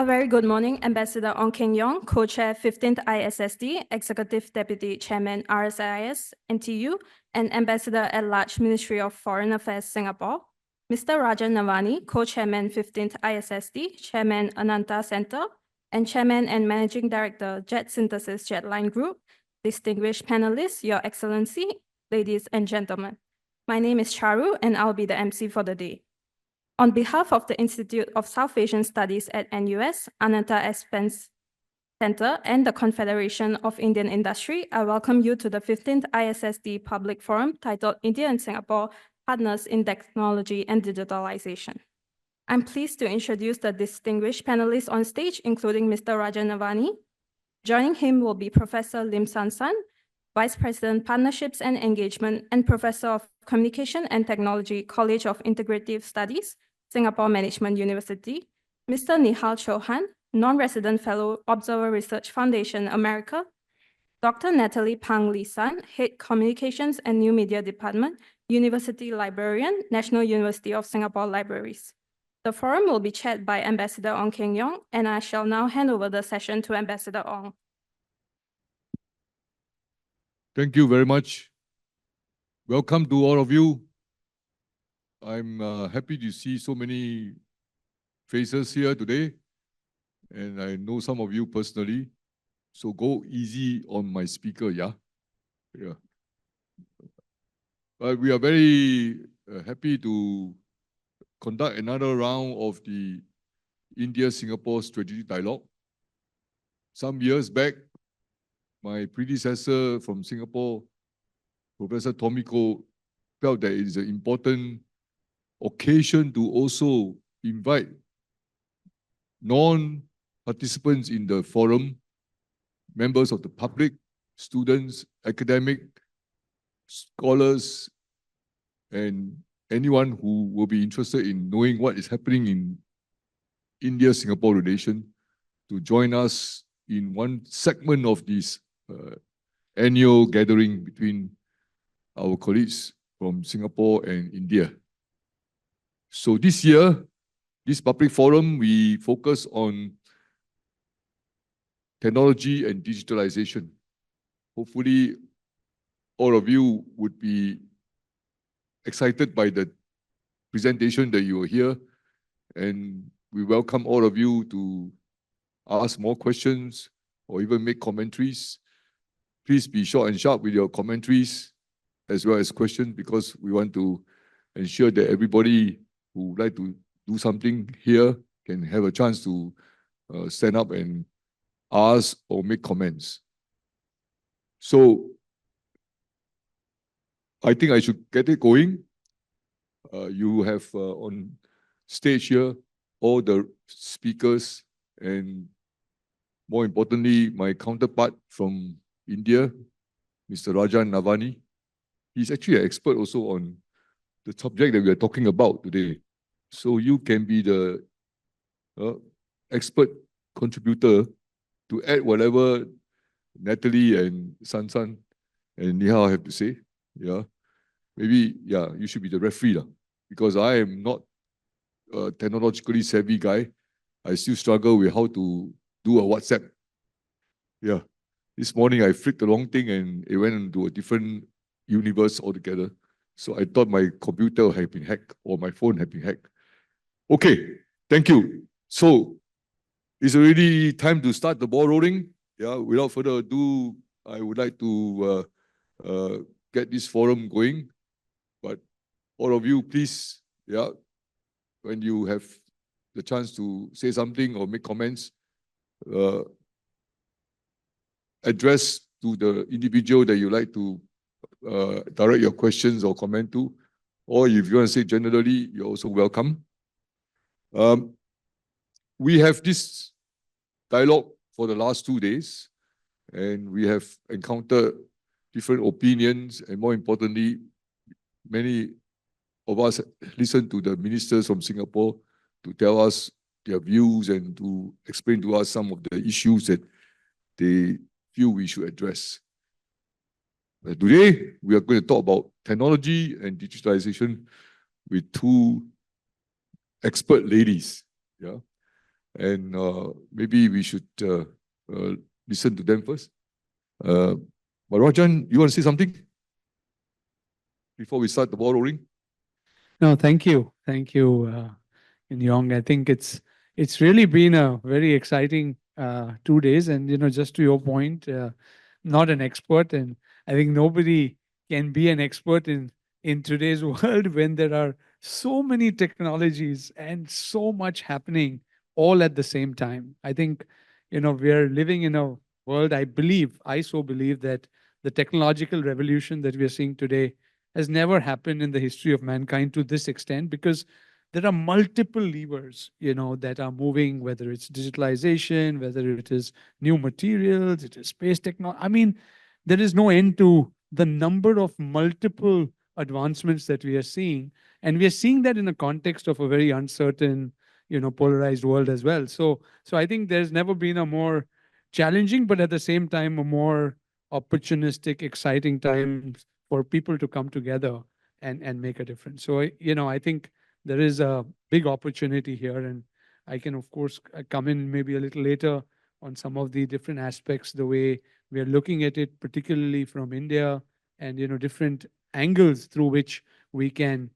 very good morning, Ambassador Ong Keng Yong, Co-Chair 15th ISSD, Executive Deputy Chairman RSIS, NTU, and Ambassador at Large Ministry of Foreign Affairs Singapore. Mr. Rajan Navani, Co-Chairman 15th ISSD, Chairman Ananta Center, and Chairman and Managing Director Jet Synthesis Jetline Group, distinguished panelists, Your Excellency, ladies and gentlemen. My name is Charu and I'll be the MC for the day. On behalf of the Institute of South Asian Studies at NUS, Ananta Expense Center, and the Confederation of Indian Industry, I welcome you to the 15th ISSD Public Forum titled India and Singapore Partners in Technology and Digitalisation. I'm pleased to introduce the distinguished panelists on stage, including Mr. Rajan Navani. Joining him will be Professor Lim San San, Vice President, Partnerships and Engagement, and Professor of Communication and Technology, College of Integrative Studies, Singapore Management University, Mr. Nihal Chauhan, Non-Resident Fellow, Observer Research Foundation, America, Dr. Natalie Pang Lisan, Head Communications and New Media Department, University Librarian, National University of Singapore Libraries. The forum will be chaired by Ambassador Ong Keng Yong, and I shall now hand over the session to Ambassador Ong. Thank you very much. Welcome to all of you. I'm happy to see so many faces here today, and I know some of you personally, so go easy on my speaker, yeah? But we are very happy to conduct another round of the India-Singapore Strategic Dialogue. Some years back, my predecessor from Singapore, Professor Tomiko, felt that it is an important occasion to also invite non-participants in the forum, members of the public, students, academic, scholars, and anyone who will be interested in knowing what is happening in India-Singapore relation to join us in one segment of this annual gathering between our colleagues from Singapore and India. So this year, this public forum, we focus on technology and digitalization. Hopefully, all of you would be excited by the presentation that you will hear, and we welcome all of you to ask more questions or even make commentaries. Please be short and sharp with your commentaries as well as questions, because we want to ensure that everybody who would like to do something here can have a chance to stand up and ask or make comments. So I think I should get it going. You have on stage here all the speakers, and more importantly, my counterpart from India, Mr. Rajan Navani. He's actually an expert also on the subject that we are talking about today. So you can be the expert contributor to add whatever Natalie and San and Nihal have to say. Yeah, maybe you should be the referee because I am not a technologically savvy guy. I still struggle with how to do a WhatsApp. Yeah, this morning I flicked the wrong thing and it went into a different universe altogether. So I thought my computer had been hacked or my phone had been hacked. Okay, thank you. So it's already time to start the ball rolling. Yeah, without further ado, I would like to get this forum going. But all of you, please, when you have the chance to say something or make comments, address to the individual that you like to direct your questions or comment to, or if you want to say generally, you're also welcome. We have this dialogue for the last 2 days, and we have encountered different opinions, and more importantly, many of us listened to the ministers from Singapore to tell us their views and to explain to us some of the issues that they feel we should address. Today, we are going to talk about technology and digitalization with two expert ladies. Yeah, and maybe we should listen to them first. But Rajan, you want to say something before we start the ball rolling? No, thank you. Thank you, Yong. I think it's really been a very exciting 2 days. And, just to your point, not an expert. And I think nobody can be an expert in today's world when there are so many technologies and so much happening all at the same time. I think, we are living in a world, I so believe that the technological revolution that we are seeing today has never happened in the history of mankind to this extent, because there are multiple levers, that are moving, whether it's digitalization, whether it is new materials, it is space technology. I mean, there is no end to the number of multiple advancements that we are seeing. And we are seeing that in the context of a very uncertain, polarized world as well. So I think there's never been a more challenging, but at the same time, a more opportunistic, exciting time for people to come together and make a difference. So, I think there is a big opportunity here, and I can, of course, come in maybe a little later on some of the different aspects, the way we are looking at it, particularly from India, and, different angles through which we can,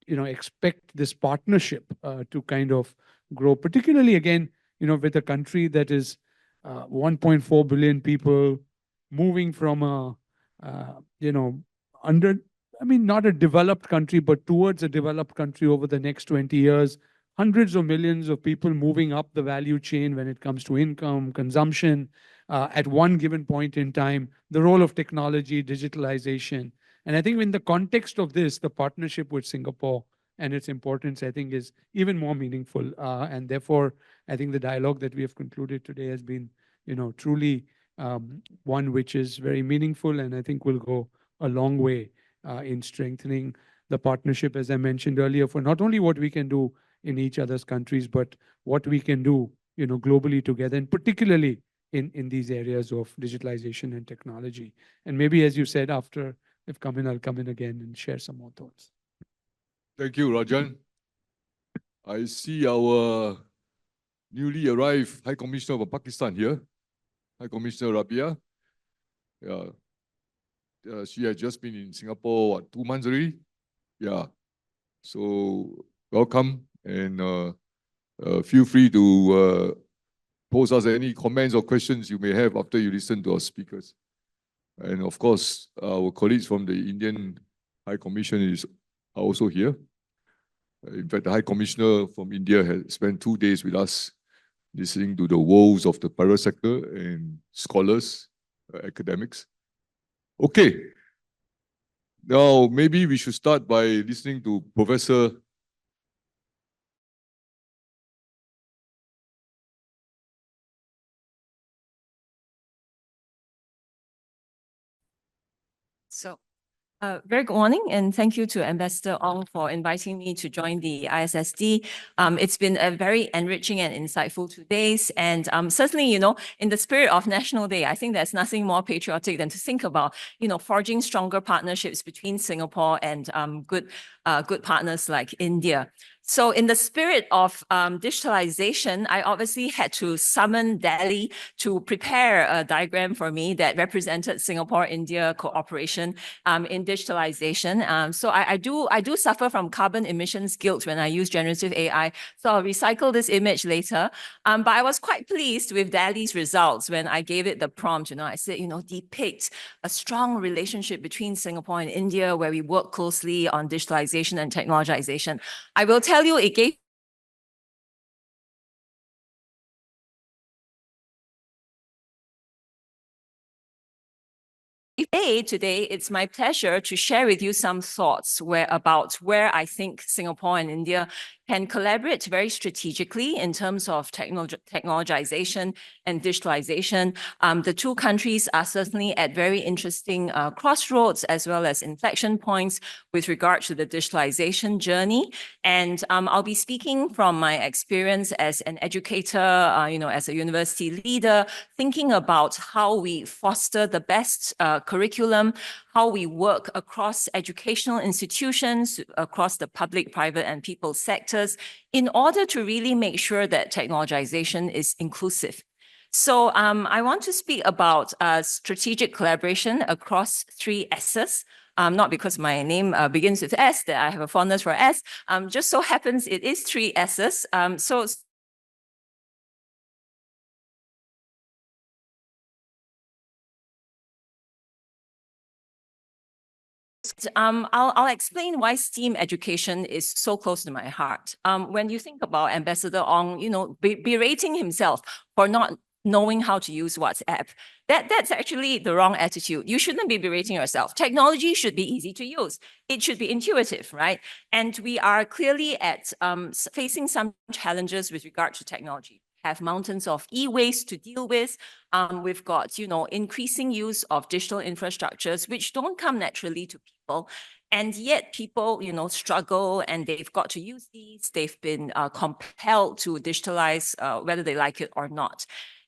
expect this partnership to kind of grow, particularly again, with a country that is 1.4 billion people moving from a under, I mean, not a developed country, but towards a developed country over the next 20 years. Hundreds of millions of people moving up the value chain when it comes to income, consumption, at one given point in time, the role of technology, digitalization. And I think in the context of this, the partnership with Singapore and its importance, I think, is even more meaningful. And therefore, I think the dialogue that we have concluded today has been, truly one which is very meaningful, and I think will go a long way in strengthening the partnership, as I mentioned earlier, for not only what we can do in each other's countries, but what we can do, globally together, and particularly in these areas of digitalization and technology. And maybe, as you said, after I've come in, I'll come in again and share some more thoughts. Thank you, Rajan. I see our newly arrived High Commissioner of Pakistan here, High Commissioner Rabia. Yeah. She has just been in Singapore, what, 2 months already? Yeah. So welcome, and feel free to pose us any comments or questions you may have after you listen to our speakers. And of course, our colleagues from the Indian High Commission are also here. In fact, the High Commissioner from India has spent 2 days with us, listening to the woes of the private sector and scholars, academics. Okay. Now, maybe we should start by listening to Professor Very good morning, and thank you to Ambassador Ong for inviting me to join the ISSD. It's been a very enriching and insightful 2 days, and certainly, in the spirit of National Day, I think there's nothing more patriotic than to think about, forging stronger partnerships between Singapore and good partners like India. So in the spirit of digitalization, I obviously had to summon Delhi to prepare a diagram for me that represented Singapore-India cooperation in digitalization. So I do suffer from carbon emissions guilt when I use generative AI. So I'll recycle this image later. But I was quite pleased with Delhi's results when I gave it the prompt. I said, depict a strong relationship between Singapore and India where we work closely on digitalization and technologization. I will tell you, it gave Today, it's my pleasure to share with you some thoughts about where I think Singapore and India can collaborate very strategically in terms of technologization and digitalization. The two countries are certainly at very interesting crossroads as well as inflection points with regard to the digitalization journey. And I'll be speaking from my experience as an educator, as a university leader, thinking about how we foster the best curriculum, how we work across educational institutions, across the public, private, and people sectors, in order to really make sure that technologization is inclusive. So I want to speak about strategic collaboration across 3 S's. Not because my name begins with S, that I have a fondness for S. Just so happens it is 3 S's. I'll explain why STEAM education is so close to my heart. When you think about Ambassador Ong, berating himself for not knowing how to use WhatsApp, that's actually the wrong attitude. You shouldn't be berating yourself. Technology should be easy to use. It should be intuitive, right? And we are clearly facing some challenges with regard to technology. Have mountains of e-waste to deal with. We've got, increasing use of digital infrastructures, which don't come naturally to people. And yet people, struggle and they've got to use these. They've been compelled to digitalize whether they like it or not.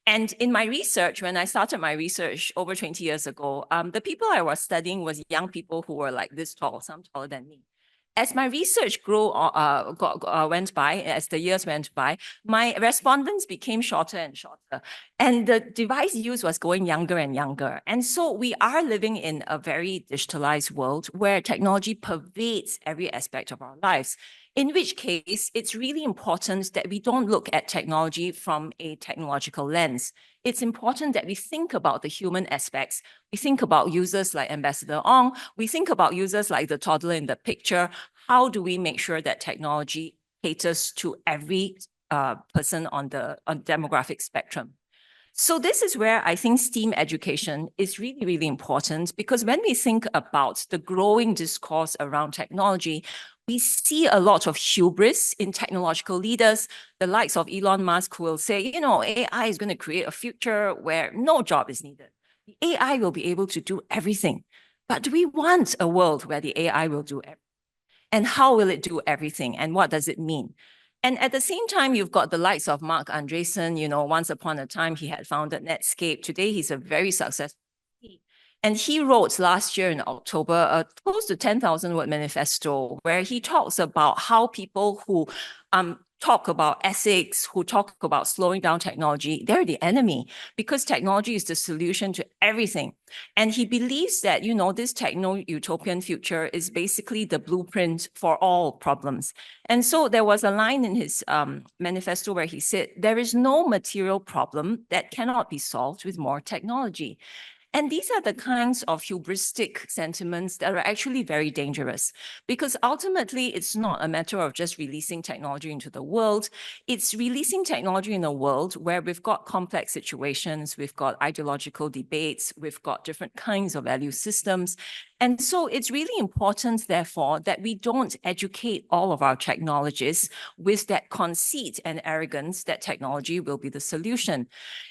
And in my research, when I started my research over 20 years ago, the people I was studying was young people who were like this tall, some taller than me. As my research went by, as the years went by, my respondents became shorter and shorter, and the device use was going younger and younger. And so we are living in a very digitalized world where technology pervades every aspect of our lives. In which case, it's really important that we don't look at technology from a technological lens. It's important that we think about the human aspects. We think about users like Ambassador Ong. We think about users like the toddler in the picture. How do we make sure that technology caters to every person on the demographic spectrum? So this is where I think STEAM education is really, really important, because when we think about the growing discourse around technology, we see a lot of hubris in technological leaders, the likes of Elon Musk, who will say, AI is going to create a future where no job is needed. The AI will be able to do everything. But do we want a world where the AI will do everything? And how will it do everything? And what does it mean? And at the same time, you've got the likes of Mark Andreessen. Once upon a time, he had founded Netscape. Today, he's a very successful. And he wrote last year in October a close to 10,000 word manifesto where he talks about how people who talk about ethics, who talk about slowing down technology, they're the enemy, because technology is the solution to everything. And he believes that, this techno-utopian future is basically the blueprint for all problems. And so there was a line in his manifesto where he said, there is no material problem that cannot be solved with more technology. And these are the kinds of hubristic sentiments that are actually very dangerous, because ultimately it's not a matter of just releasing technology into the world. It's releasing technology in a world where we've got complex situations, we've got ideological debates, we've got different kinds of value systems. And so it's really important, therefore, that we don't educate all of our technologists with that conceit and arrogance that technology will be the solution.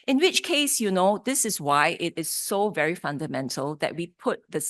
In which case, this is why it is so very fundamental that we put the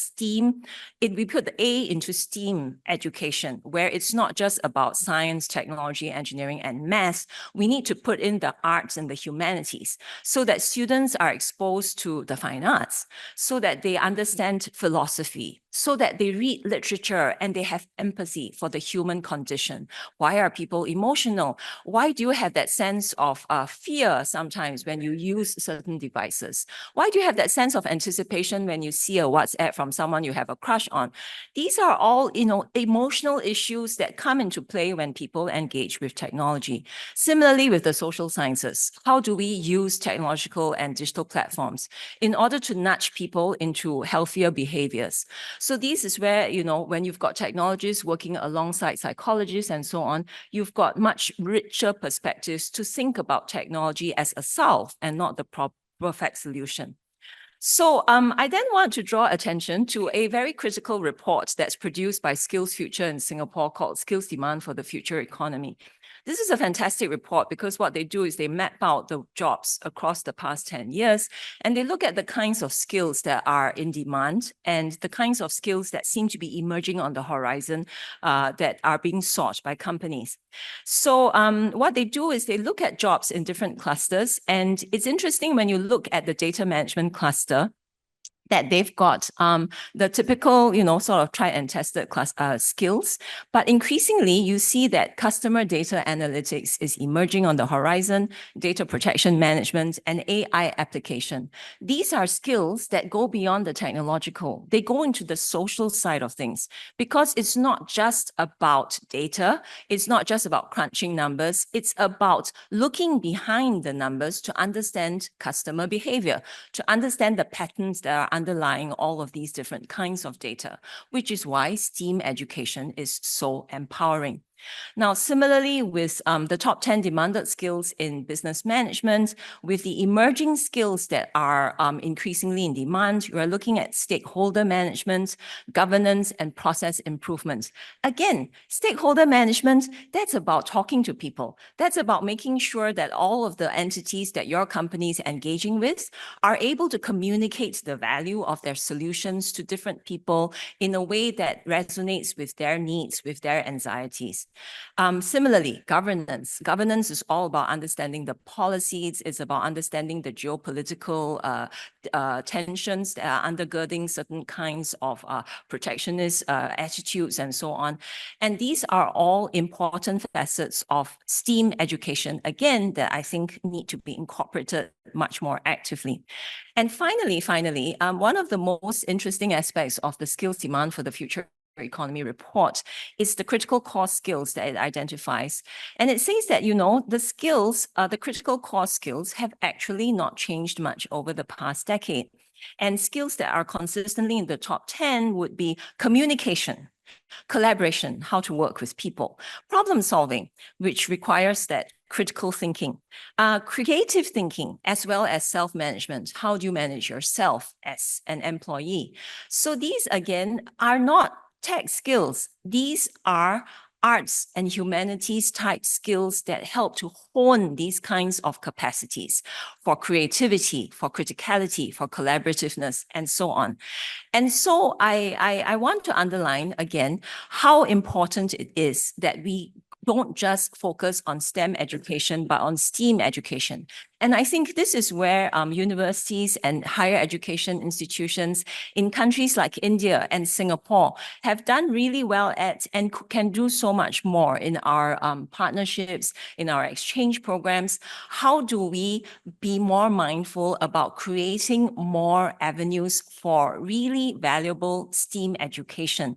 A into STEAM education, where it's not just about science, technology, engineering, and math. We need to put in the arts and the humanities so that students are exposed to the fine arts, so that they understand philosophy, so that they read literature and they have empathy for the human condition. Why are people emotional? Why do you have that sense of fear sometimes when you use certain devices? Why do you have that sense of anticipation when you see a WhatsApp from someone you have a crush on? These are all, emotional issues that come into play when people engage with technology. Similarly, with the social sciences, how do we use technological and digital platforms in order to nudge people into healthier behaviors? So this is where, when you've got technologists working alongside psychologists and so on, you've got much richer perspectives to think about technology as a solve and not the perfect solution. So I then want to draw attention to a very critical report that's produced by Skills Future in Singapore called Skills Demand for the Future Economy. This is a fantastic report because what they do is they map out the jobs across the past 10 years, and they look at the kinds of skills that are in demand and the kinds of skills that seem to be emerging on the horizon that are being sought by companies. So what they do is they look at jobs in different clusters, and it's interesting when you look at the data management cluster, that they've got the typical, sort of tried and tested skills. But increasingly, you see that customer data analytics is emerging on the horizon, data protection management, and AI application. These are skills that go beyond the technological. They go into the social side of things, because it's not just about data. It's not just about crunching numbers. It's about looking behind the numbers to understand customer behavior, to understand the patterns that are underlying all of these different kinds of data, which is why STEAM education is so empowering. Now, similarly, with the top 10 demanded skills in business management, with the emerging skills that are increasingly in demand, you are looking at stakeholder management, governance, and process improvement. Again, stakeholder management, that's about talking to people. That's about making sure that all of the entities that your company is engaging with are able to communicate the value of their solutions to different people in a way that resonates with their needs, with their anxieties. Similarly, governance. Governance is all about understanding the policies. It's about understanding the geopolitical tensions that are undergirding certain kinds of protectionist attitudes and so on. And these are all important facets of STEAM education, again, that I think need to be incorporated much more actively. And finally, one of the most interesting aspects of the skills demand for the future economy report is the critical core skills that it identifies. And it says that, the skills, the critical core skills have actually not changed much over the past decade. And skills that are consistently in the top 10 would be communication, collaboration, how to work with people, problem solving, which requires that critical thinking, creative thinking, as well as self-management. How do you manage yourself as an employee? So these, again, are not tech skills. These are arts and humanities type skills that help to hone these kinds of capacities for creativity, for criticality, for collaborativeness, and so on. And so I want to underline again how important it is that we don't just focus on STEM education, but on STEAM education. And I think this is where universities and higher education institutions in countries like India and Singapore have done really well at and can do so much more in our partnerships, in our exchange programs. How do we be more mindful about creating more avenues for really valuable STEAM education?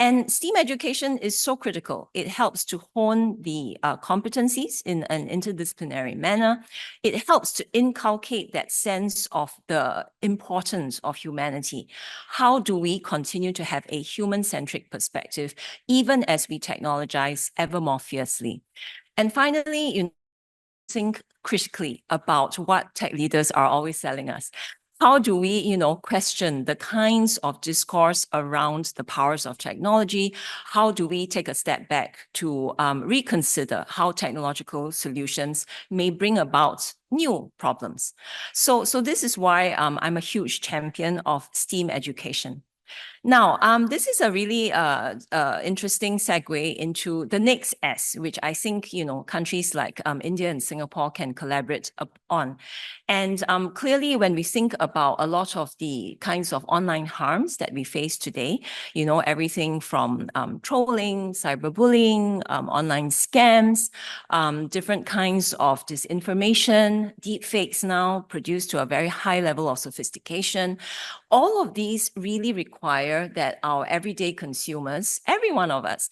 And STEAM education is so critical. It helps to hone the competencies in an interdisciplinary manner. It helps to inculcate that sense of the importance of humanity. How do we continue to have a human-centric perspective, even as we technologize ever more fiercely? And finally, think critically about what tech leaders are always selling us. How do we, question the kinds of discourse around the powers of technology? How do we take a step back to reconsider how technological solutions may bring about new problems? So this is why I'm a huge champion of STEAM education. Now, this is a really interesting segue into the next S, which I think, countries like India and Singapore can collaborate on. And clearly, when we think about a lot of the kinds of online harms that we face today, everything from trolling, cyberbullying, online scams, different kinds of disinformation, deep fakes now produced to a very high level of sophistication. All of these really require that our everyday consumers, every one of us,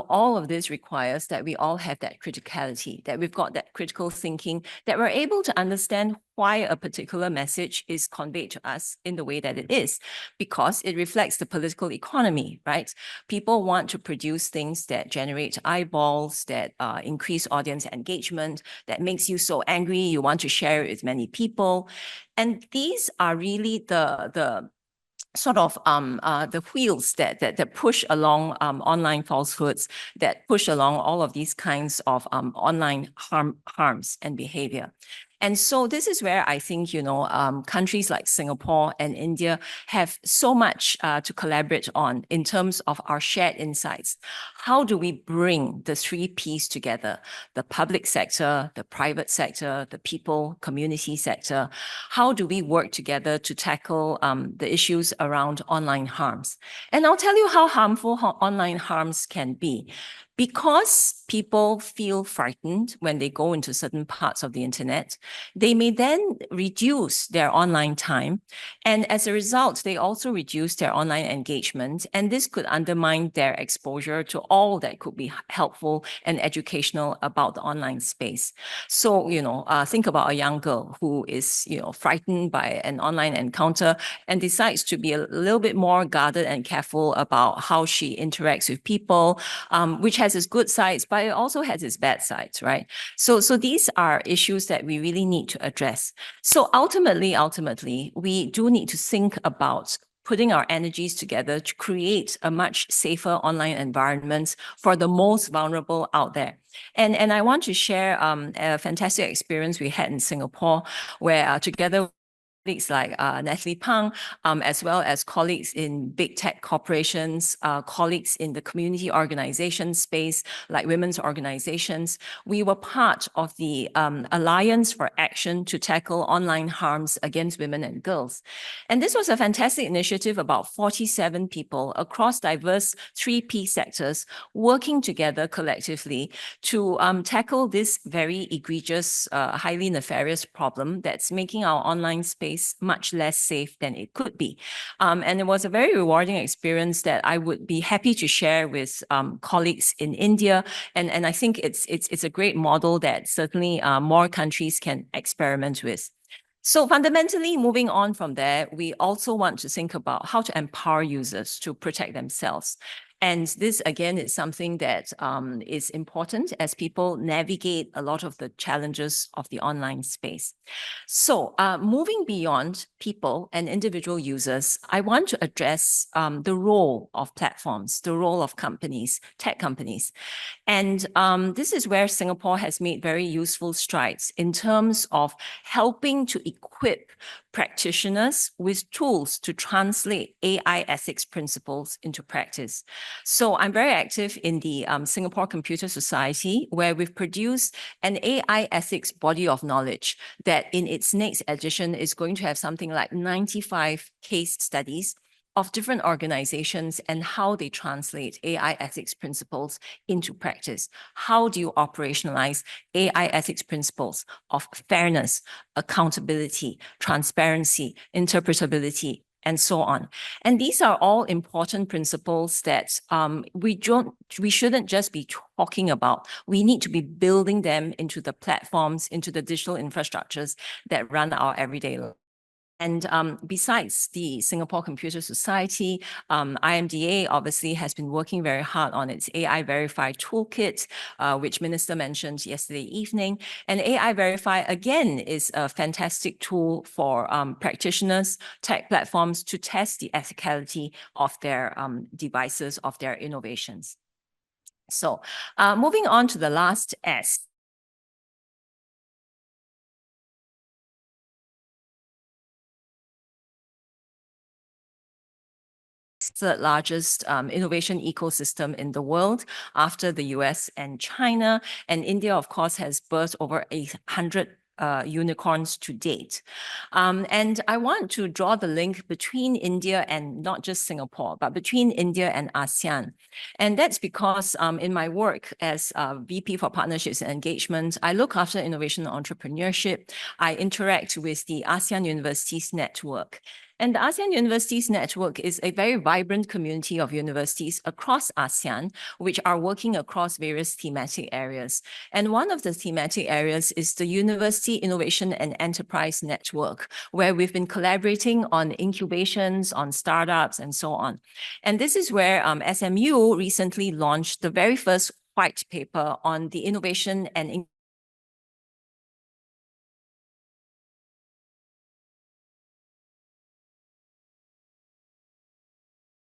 all of this requires that we all have that criticality, that we've got that critical thinking, that we're able to understand why a particular message is conveyed to us in the way that it is, because it reflects the political economy, right? People want to produce things that generate eyeballs, that increase audience engagement, that makes you so angry, you want to share it with many people. And these are really the sort of the wheels that push along online falsehoods, that push along all of these kinds of online harms and behavior. And so this is where I think, countries like Singapore and India have so much to collaborate on in terms of our shared insights. How do we bring the three Ps together? The public sector, the private sector, the people, community sector. How do we work together to tackle the issues around online harms? And I'll tell you how harmful online harms can be. Because people feel frightened when they go into certain parts of the internet, they may then reduce their online time. And as a result, they also reduce their online engagement. And this could undermine their exposure to all that could be helpful and educational about the online space. So, think about a young girl who is, frightened by an online encounter and decides to be a little bit more guarded and careful about how she interacts with people, which has its good sides, but it also has its bad sides, right? So these are issues that we really need to address. So ultimately, we do need to think about putting our energies together to create a much safer online environment for the most vulnerable out there. And I want to share a fantastic experience we had in Singapore, where together colleagues like Natalie Pang, as well as colleagues in big tech corporations, colleagues in the community organization space, like women's organizations. We were part of the Alliance for Action to Tackle Online Harms Against Women and Girls. And this was a fantastic initiative, about 47 people across diverse 3P sectors working together collectively to tackle this very egregious, highly nefarious problem that's making our online space much less safe than it could be. And it was a very rewarding experience that I would be happy to share with colleagues in India. And I think it's a great model that certainly more countries can experiment with. So fundamentally, moving on from there, we also want to think about how to empower users to protect themselves. And this, again, is something that is important as people navigate a lot of the challenges of the online space. So moving beyond people and individual users, I want to address the role of platforms, the role of companies, tech companies. And this is where Singapore has made very useful strides in terms of helping to equip practitioners with tools to translate AI ethics principles into practice. So I'm very active in the Singapore Computer Society, where we've produced an AI ethics body of knowledge that in its next edition is going to have something like 95 case studies of different organizations and how they translate AI ethics principles into practice. How do you operationalize AI ethics principles of fairness, accountability, transparency, interpretability, and so on? And these are all important principles that we shouldn't just be talking about. We need to be building them into the platforms, into the digital infrastructures that run our everyday life. And besides the Singapore Computer Society, IMDA obviously has been working very hard on its AI Verify toolkit, which Minister mentioned yesterday evening. And AI Verify, again, is a fantastic tool for practitioners, tech platforms to test the ethicality of their devices, of their innovations. So moving on to the last S. Third largest innovation ecosystem in the world after the US and China. And India, of course, has birthed over 100 unicorns to date. And I want to draw the link between India and not just Singapore, but between India and ASEAN. And that's because in my work as VP for Partnerships and Engagement, I look after innovation and entrepreneurship. I interact with the ASEAN Universities Network. And the ASEAN Universities Network is a very vibrant community of universities across ASEAN, which are working across various thematic areas. And one of the thematic areas is the University Innovation and Enterprise Network, where we've been collaborating on incubations, on startups, and so on. And this is where SMU recently launched the very first white paper on the innovation and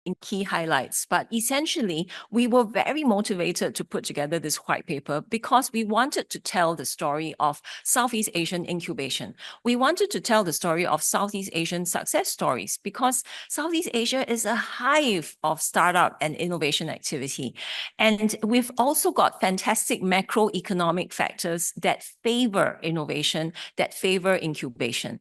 in key highlights, but essentially we were very motivated to put together this white paper because we wanted to tell the story of Southeast Asian incubation. We wanted to tell the story of Southeast Asian success stories because Southeast Asia is a hive of startup and innovation activity. And we've also got fantastic macroeconomic factors that favor innovation, that favor incubation.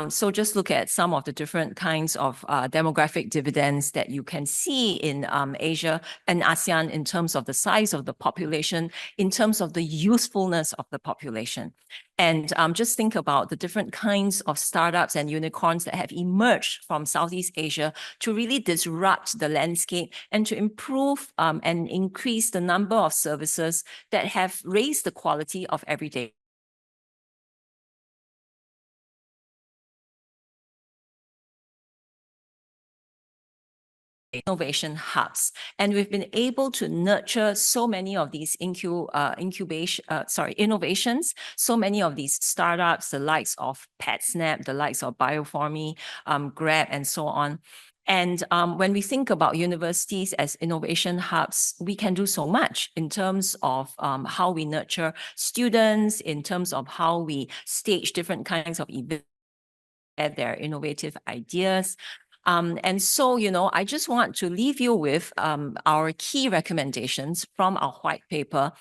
So just look at some of the different kinds of demographic dividends that you can see in Asia and ASEAN in terms of the size of the population, in terms of the usefulness of the population. And just think about the different kinds of startups and unicorns that have emerged from Southeast Asia to really disrupt the landscape and to improve and increase the number of services that have raised the quality of everyday innovation hubs. And we've been able to nurture so many of these innovations, so many of these startups, the likes of PetSnap, the likes of Bioformy, Grab, and so on. And when we think about universities as innovation hubs, we can do so much in terms of how we nurture students, in terms of how we stage different kinds of events, their innovative ideas. And so, I just want to leave you with our key recommendations from our white paper,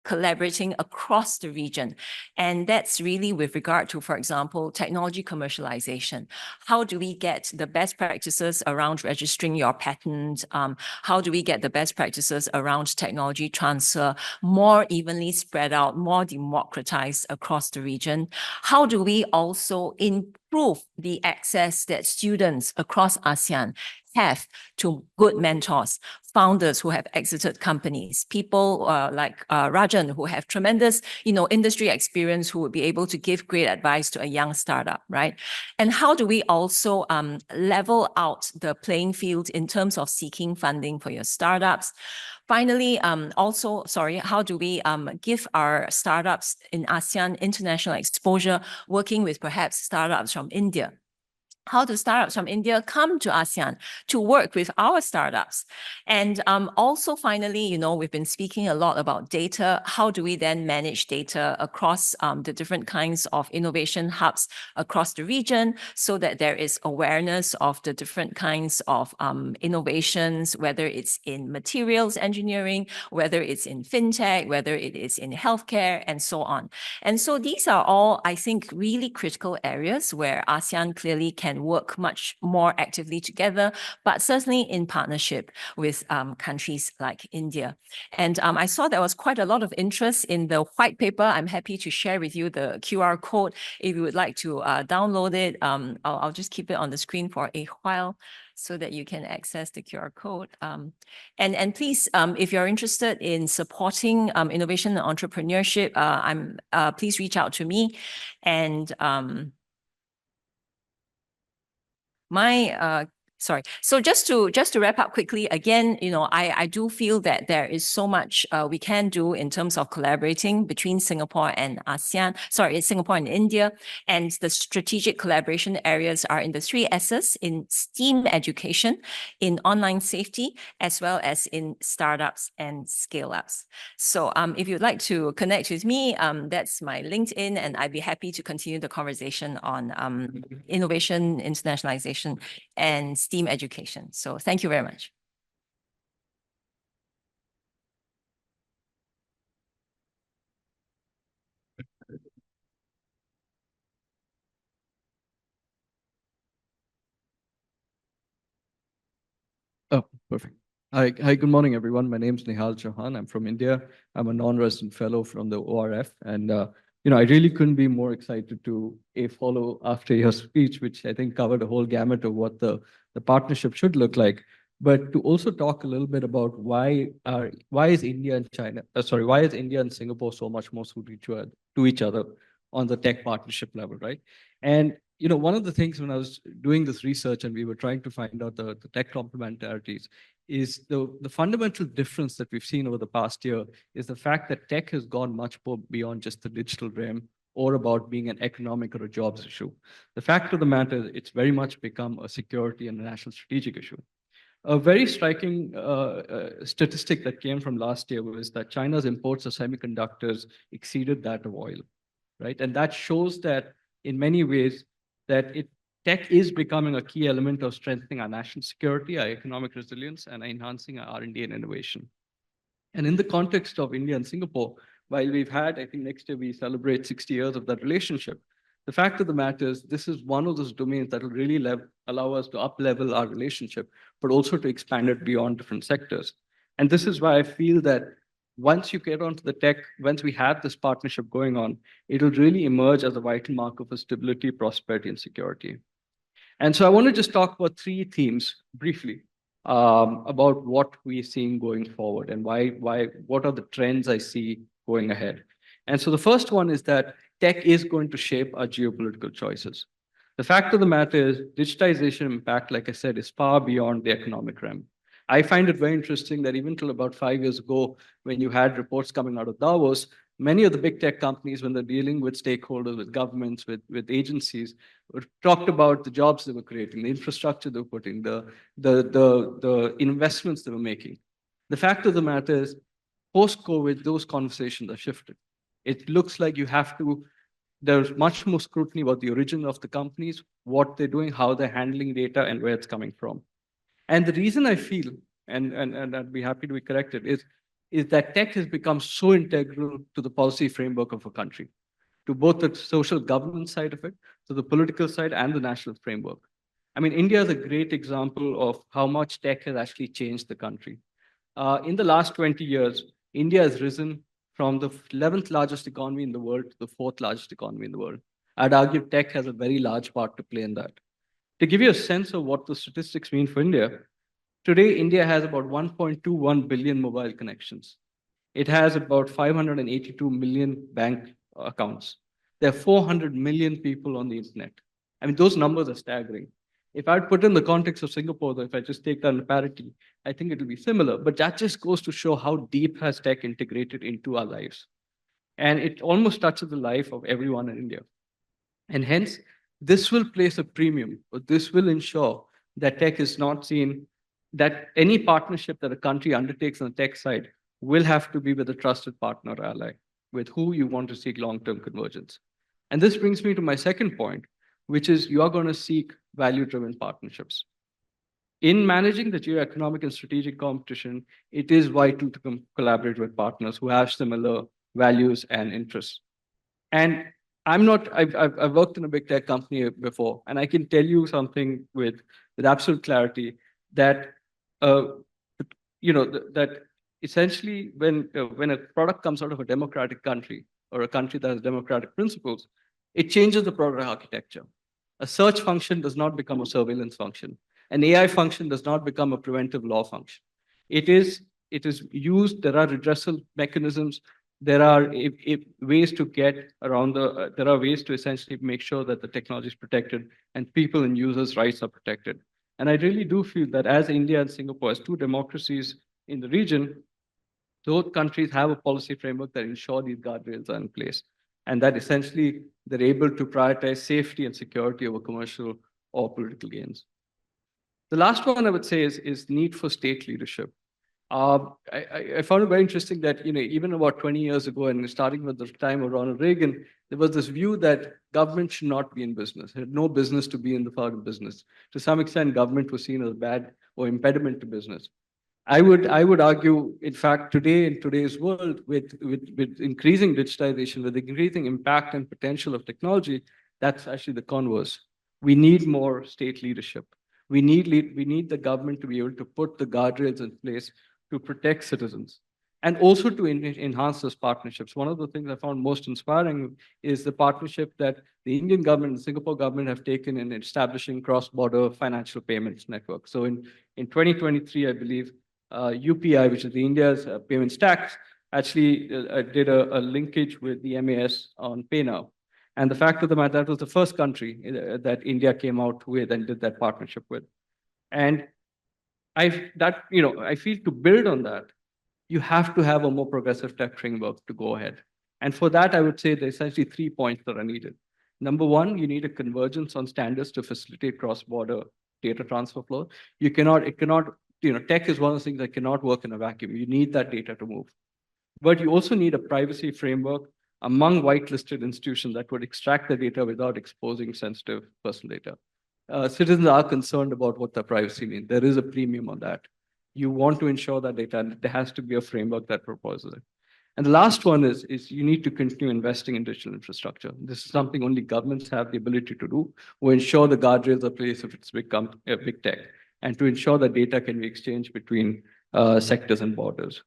collaborating across the region. And that's really with regard to, for example, technology commercialization. How do we get the best practices around registering your patent? How do we get the best practices around technology transfer more evenly spread out, more democratized across the region? How do we also improve the access that students across ASEAN have to good mentors, founders who have exited companies, people like Rajan who have tremendous, industry experience who would be able to give great advice to a young startup, right? And how do we also level out the playing field in terms of seeking funding for your startups? Finally, how do we give our startups in ASEAN international exposure, working with perhaps startups from India? How do startups from India come to ASEAN to work with our startups? And also, finally, we've been speaking a lot about data. How do we then manage data across the different kinds of innovation hubs across the region so that there is awareness of the different kinds of innovations, whether it's in materials engineering, whether it's in fintech, whether it is in healthcare, and so on. And so these are all, I think, really critical areas where ASEAN clearly can work much more actively together, but certainly in partnership with countries like India. And I saw there was quite a lot of interest in the white paper. I'm happy to share with you the QR code if you would like to download it. I'll just keep it on the screen for a while so that you can access the QR code. And please, if you're interested in supporting innovation and entrepreneurship, please reach out to me. And so just to wrap up quickly, again, I do feel that there is so much we can do in terms of collaborating between Singapore and Singapore and India. And the strategic collaboration areas are in the 3 S's, in STEAM education, in online safety, as well as in startups and scale-ups. So if you'd like to connect with me, that's my LinkedIn, and I'd be happy to continue the conversation on innovation, internationalization, and STEAM education. So thank you very much. Oh, perfect. Hi, good morning, everyone. My name is Nihal Chauhan. I'm from India. I'm a non-resident fellow from the ORF. And, I really couldn't be more excited to follow after your speech, which I think covered a whole gamut of what the partnership should look like. But to also talk a little bit about why is India and Singapore so much more suited to each other on the tech partnership level, right? And one of the things when I was doing this research and we were trying to find out the tech complementarities is the fundamental difference that we've seen over the past year is the fact that tech has gone much more beyond just the digital realm or about being an economic or a jobs issue. The fact of the matter is it's very much become a security and a national strategic issue. A very striking statistic that came from last year was that China's imports of semiconductors exceeded that of oil, right? And that shows that in many ways that tech is becoming a key element of strengthening our national security, our economic resilience, and enhancing our R&D and innovation. And in the context of India and Singapore, while we've had, I think next year we celebrate 60 years of that relationship, the fact of the matter is this is one of those domains that will really allow us to up-level our relationship, but also to expand it beyond different sectors. And this is why I feel that once you get onto the tech, once we have this partnership going on, it'll really emerge as a vital marker for stability, prosperity, and security. And so I want to just talk about three themes briefly about what we're seeing going forward and what are the trends I see going ahead. And so the first one is that tech is going to shape our geopolitical choices. The fact of the matter is digitization impact, like I said, is far beyond the economic realm. I find it very interesting that even till about 5 years ago, when you had reports coming out of Davos, many of the big tech companies, when they're dealing with stakeholders, with governments, with agencies, talked about the jobs they were creating, the infrastructure they were putting, the investments they were making. The fact of the matter is, post-COVID, those conversations are shifted. It looks like there's much more scrutiny about the origin of the companies, what they're doing, how they're handling data, and where it's coming from. And the reason I feel, and I'd be happy to be corrected, is that tech has become so integral to the policy framework of a country, to both the social governance side of it, to the political side, and the national framework. I mean, India is a great example of how much tech has actually changed the country. In the last 20 years, India has risen from the 11th largest economy in the world to the 4th largest economy in the world. I'd argue tech has a very large part to play in that. To give you a sense of what the statistics mean for India, today India has about 1.21 billion mobile connections. It has about 582 million bank accounts. There are 400 million people on the internet. I mean, those numbers are staggering. If I'd put in the context of Singapore, though, if I just take that in parity, I think it'll be similar. But that just goes to show how deep has tech integrated into our lives. And it almost touches the life of everyone in India. And hence, this will place a premium, or this will ensure that tech is not seen, that any partnership that a country undertakes on the tech side will have to be with a trusted partner or ally, with who you want to seek long-term convergence. And this brings me to my second point, which is you are going to seek value-driven partnerships. In managing the geo-economic and strategic competition, it is vital to collaborate with partners who have similar values and interests. And I've worked in a big tech company before, and I can tell you something with absolute clarity that, that essentially when a product comes out of a democratic country or a country that has democratic principles, it changes the product architecture. A search function does not become a surveillance function. An AI function does not become a preventive law function. It is used, there are redressal mechanisms, there are ways to get around there are ways to essentially make sure that the technology is protected and people and users' rights are protected. And I really do feel that as India and Singapore, as two democracies in the region, both countries have a policy framework that ensure these guardrails are in place, and that essentially they're able to prioritize safety and security over commercial or political gains. The last one I would say is need for state leadership. I found it very interesting that even about 20 years ago, and starting with the time of Ronald Reagan, there was this view that government should not be in business. It had no business to be in the part of business. To some extent, government was seen as a bad or impediment to business. I would argue, in fact, today in today's world, with increasing digitization, with increasing impact and potential of technology, that's actually the converse. We need more state leadership. We need the government to be able to put the guardrails in place to protect citizens and also to enhance those partnerships. One of the things I found most inspiring is the partnership that the Indian government and the Singapore government have taken in establishing cross-border financial payments network. So in 2023, I believe, UPI, which is the India's payment stack, actually did a linkage with the MAS on PayNow. And the fact of the matter, that was the first country that India came out with and did that partnership with. And I feel to build on that, you have to have a more progressive tech framework to go ahead. And for that, I would say there's essentially 3 points that are needed. Number one, you need a convergence on standards to facilitate cross-border data transfer flow. It cannot, tech is one of the things that cannot work in a vacuum. You need that data to move. But you also need a privacy framework among whitelisted institutions that would extract the data without exposing sensitive personal data. Citizens are concerned about what the privacy means. There is a premium on that. You want to ensure that data, and there has to be a framework that proposes it. And the last one is you need to continue investing in digital infrastructure. This is something only governments have the ability to do, or ensure the guardrails are placed if it's big tech, and to ensure that data can be exchanged between sectors and borders.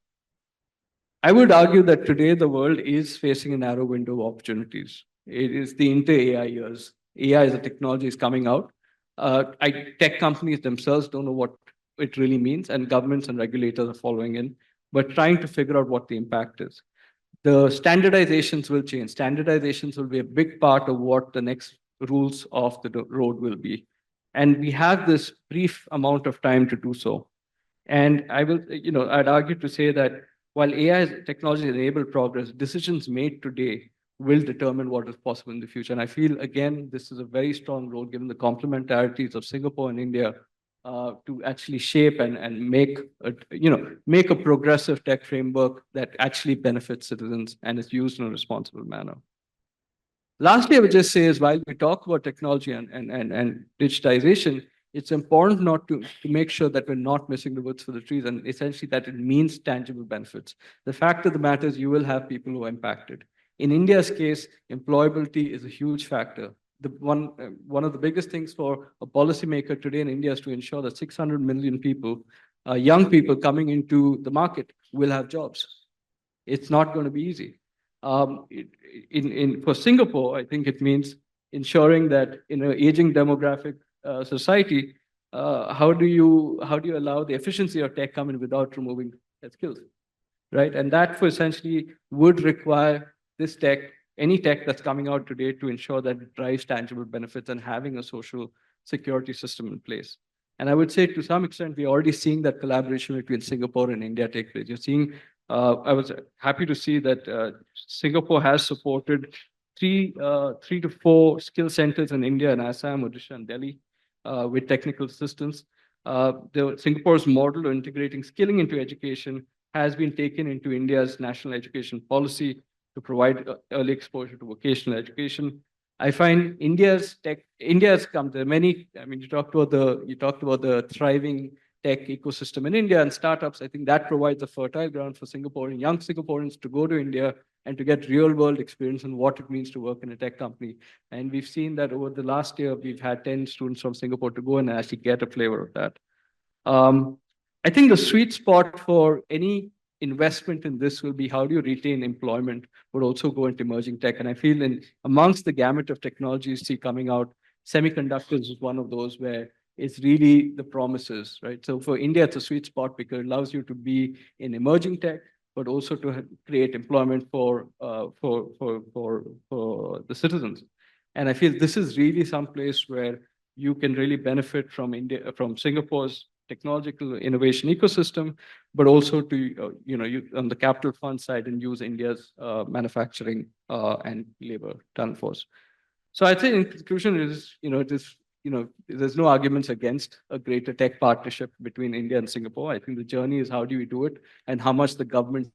I would argue that today the world is facing a narrow window of opportunities. It is the inter-AI years. AI as a technology is coming out. Tech companies themselves don't know what it really means, and governments and regulators are following in, but trying to figure out what the impact is. The standardizations will change. Standardizations will be a big part of what the next rules of the road will be. And we have this brief amount of time to do so. And I'd argue to say that while AI technology enabled progress, decisions made today will determine what is possible in the future. And I feel, again, this is a very strong role given the complementarities of Singapore and India to actually shape and make a progressive tech framework that actually benefits citizens and is used in a responsible manner. Lastly, I would just say is while we talk about technology and digitization, it's important not to make sure that we're not missing the woods for the trees, and essentially that it means tangible benefits. The fact of the matter is you will have people who are impacted. In India's case, employability is a huge factor. One of the biggest things for a policymaker today in India is to ensure that 600 million people, young people coming into the market, will have jobs. It's not going to be easy. For Singapore, I think it means ensuring that in an aging demographic society, how do you allow the efficiency of tech come in without removing skills, right? And that for essentially would require this tech, any tech that's coming out today, to ensure that it drives tangible benefits and having a social security system in place. And I would say to some extent, we're already seeing that collaboration between Singapore and India take place. You're seeing, I was happy to see that Singapore has supported three to four skill centers in India, in Assam, Odisha, and Delhi, with technical assistance. Singapore's model of integrating skilling into education has been taken into India's national education policy to provide early exposure to vocational education. I find India's come there many. I mean, you talked about the thriving tech ecosystem in India and startups. I think that provides a fertile ground for Singaporean young Singaporeans to go to India and to get real world experience in what it means to work in a tech company. And we've seen that over the last year, we've had 10 students from Singapore to go and actually get a flavor of that. I think the sweet spot for any investment in this will be how do you retain employment, but also go into emerging tech. And I feel amongst the gamut of technologies you see coming out, semiconductors is one of those where it's really the promises, right? So for India, it's a sweet spot because it allows you to be in emerging tech, but also to create employment for the citizens. And I feel this is really some place where you can really benefit from Singapore's technological innovation ecosystem, but also to on the capital fund side and use India's manufacturing and labor talent force. So I'd say in conclusion, there's no arguments against a greater tech partnership between India and Singapore. I think the journey is how do we do it and how much the government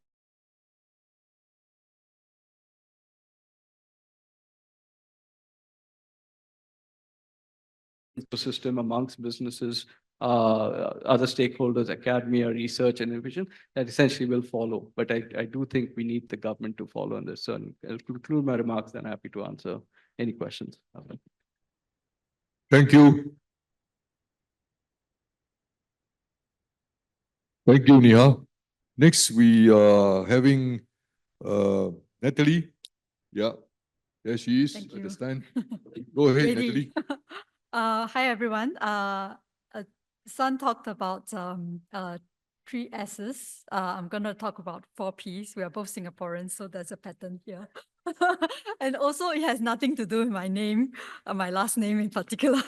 ecosystem amongst businesses, other stakeholders, academia, research, and innovation that essentially will follow. But I do think we need the government to follow on this. So I'll conclude my remarks, then happy to answer any questions. Thank you. Thank you, Nihal. Next, we are having Natalie. Yeah, there she is Thank at the you. stand. Go ahead, Ready. Natalie. Hi, everyone. Sun talked about 3 S's. I'm going to talk about 4 P's. We are both Singaporeans, so there's a pattern here. And also, it has nothing to do with my name, my last name in particular.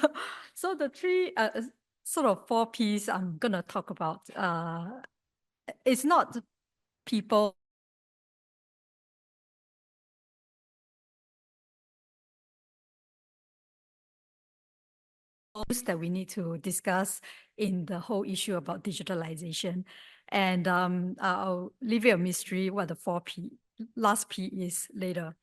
So the 3 sort of 4 P's I'm going to talk about, it's not people that we need to discuss in the whole issue about digitalization. And I'll leave it a mystery what the last P is later.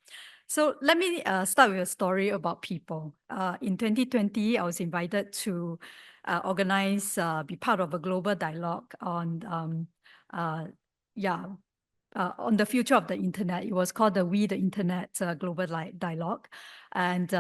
So let me start with a story about people. In 2020, I was invited to be part of a global dialogue on, on the future of the internet. It was called the We the Internet Global Dialogue. And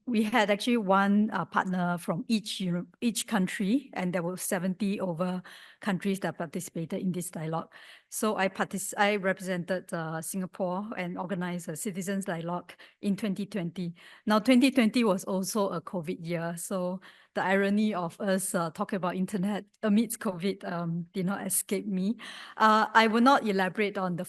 we had actually one partner from each country, and there were 70 over countries that participated in this dialogue. So I represented Singapore and organized a citizens dialogue in 2020. Now, 2020 was also a COVID year. So the irony of us talking about internet amidst COVID did not escape me. I will not elaborate on the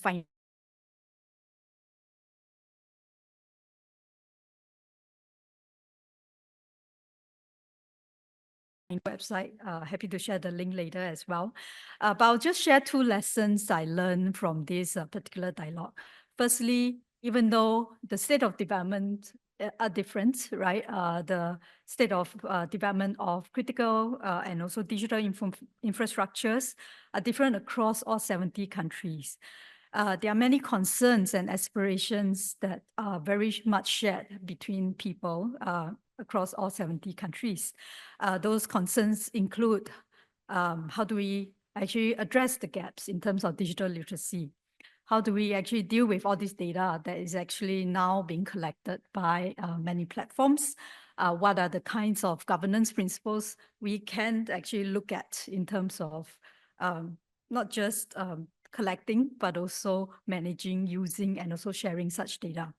website. Happy to share the link later as well. But I'll just share two lessons I learned from this particular dialogue. Firstly, even though the state of development are different, right? The state of development of critical and also digital infrastructures are different across all 70 countries. There are many concerns and aspirations that are very much shared between people across all 70 countries. Those concerns include how do we actually address the gaps in terms of digital literacy? How do we actually deal with all this data that is actually now being collected by many platforms? What are the kinds of governance principles we can actually look at in terms of not just collecting, but also managing, using, and also sharing such data?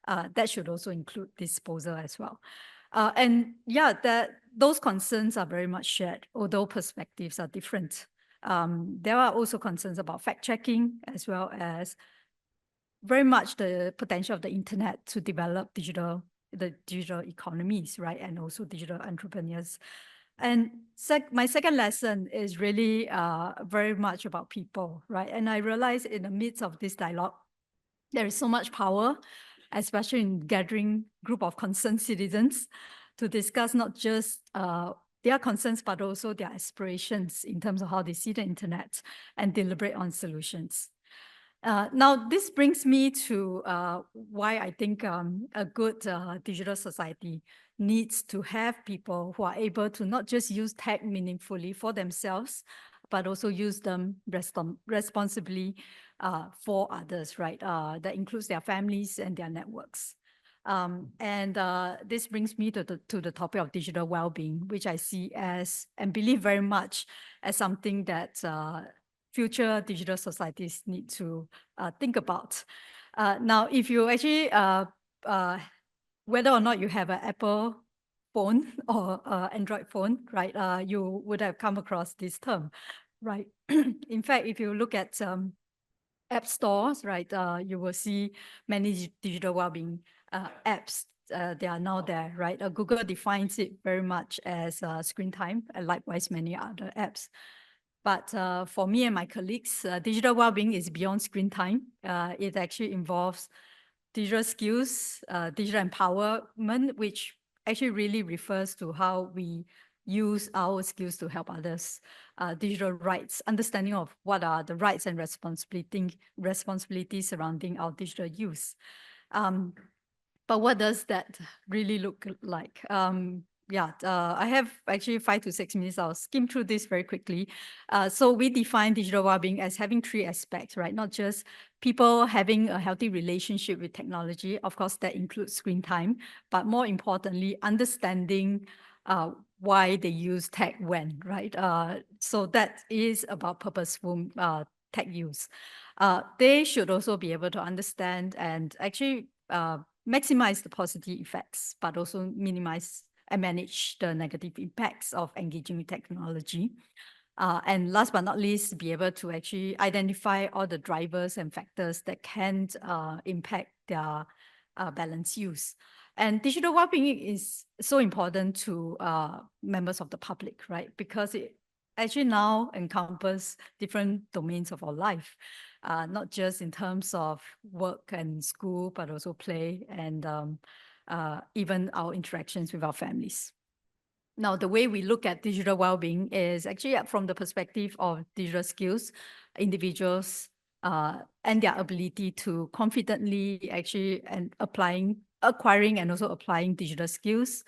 That should also include disposal as well. And yeah, those concerns are very much shared, although perspectives are different. There are also concerns about fact-checking, as well as very much the potential of the internet to develop the digital economies, right? And also digital entrepreneurs. And my second lesson is really very much about people, right? And I realized in the midst of this dialogue, there is so much power, especially in gathering group of concerned citizens to discuss not just their concerns, but also their aspirations in terms of how they see the internet and deliberate on solutions. Now, this brings me to why I think a good digital society needs to have people who are able to not just use tech meaningfully for themselves, but also use them responsibly for others, right? That includes their families and their networks. And this brings me to the topic of digital well-being, which I see as and believe very much as something that future digital societies need to think about. Now, if you actually, whether or not you have an Apple phone or Android phone, right, you would have come across this term, right? In fact, if you look at app stores, right, you will see many digital well-being apps. They are now there, right? Google defines it very much as screen time, and likewise many other apps. But for me and my colleagues, digital well-being is beyond screen time. It actually involves digital skills, digital empowerment, which actually really refers to how we use our skills to help others. Digital rights, understanding of what are the rights and responsibilities surrounding our digital use. But what does that really look like? I have actually 5 to 6 minutes. I'll skim through this very quickly. So we define digital well-being as having 3 aspects, right? Not just people having a healthy relationship with technology. Of course, that includes screen time, but more importantly, understanding why they use tech when, right? So that is about purposeful tech use. They should also be able to understand and actually maximize the positive effects, but also minimize and manage the negative impacts of engaging with technology. And last but not least, be able to actually identify all the drivers and factors that can impact their balanced use. And digital well-being is so important to members of the public, right? Because it actually now encompasses different domains of our life, not just in terms of work and school, but also play and even our interactions with our families. Now, the way we look at digital well-being is actually from the perspective of digital skills, individuals, and their ability to confidently actually acquiring and also applying digital skills.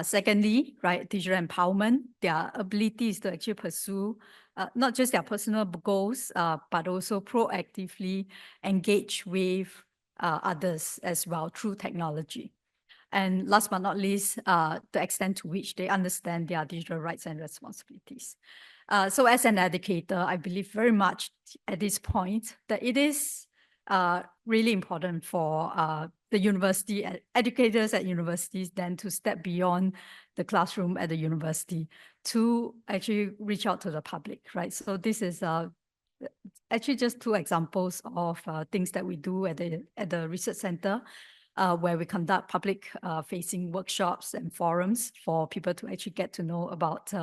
Secondly, right, digital empowerment, their abilities to actually pursue not just their personal goals, but also proactively engage with others as well through technology. And last but not least, the extent to which they understand their digital rights and responsibilities. So as an educator, I believe very much at this point that it is really important for the university, educators at universities then to step beyond the classroom at the university to actually reach out to the public, right? So this is actually just two examples of things that we do at the research center, where we conduct public facing workshops and forums for people to actually get to know about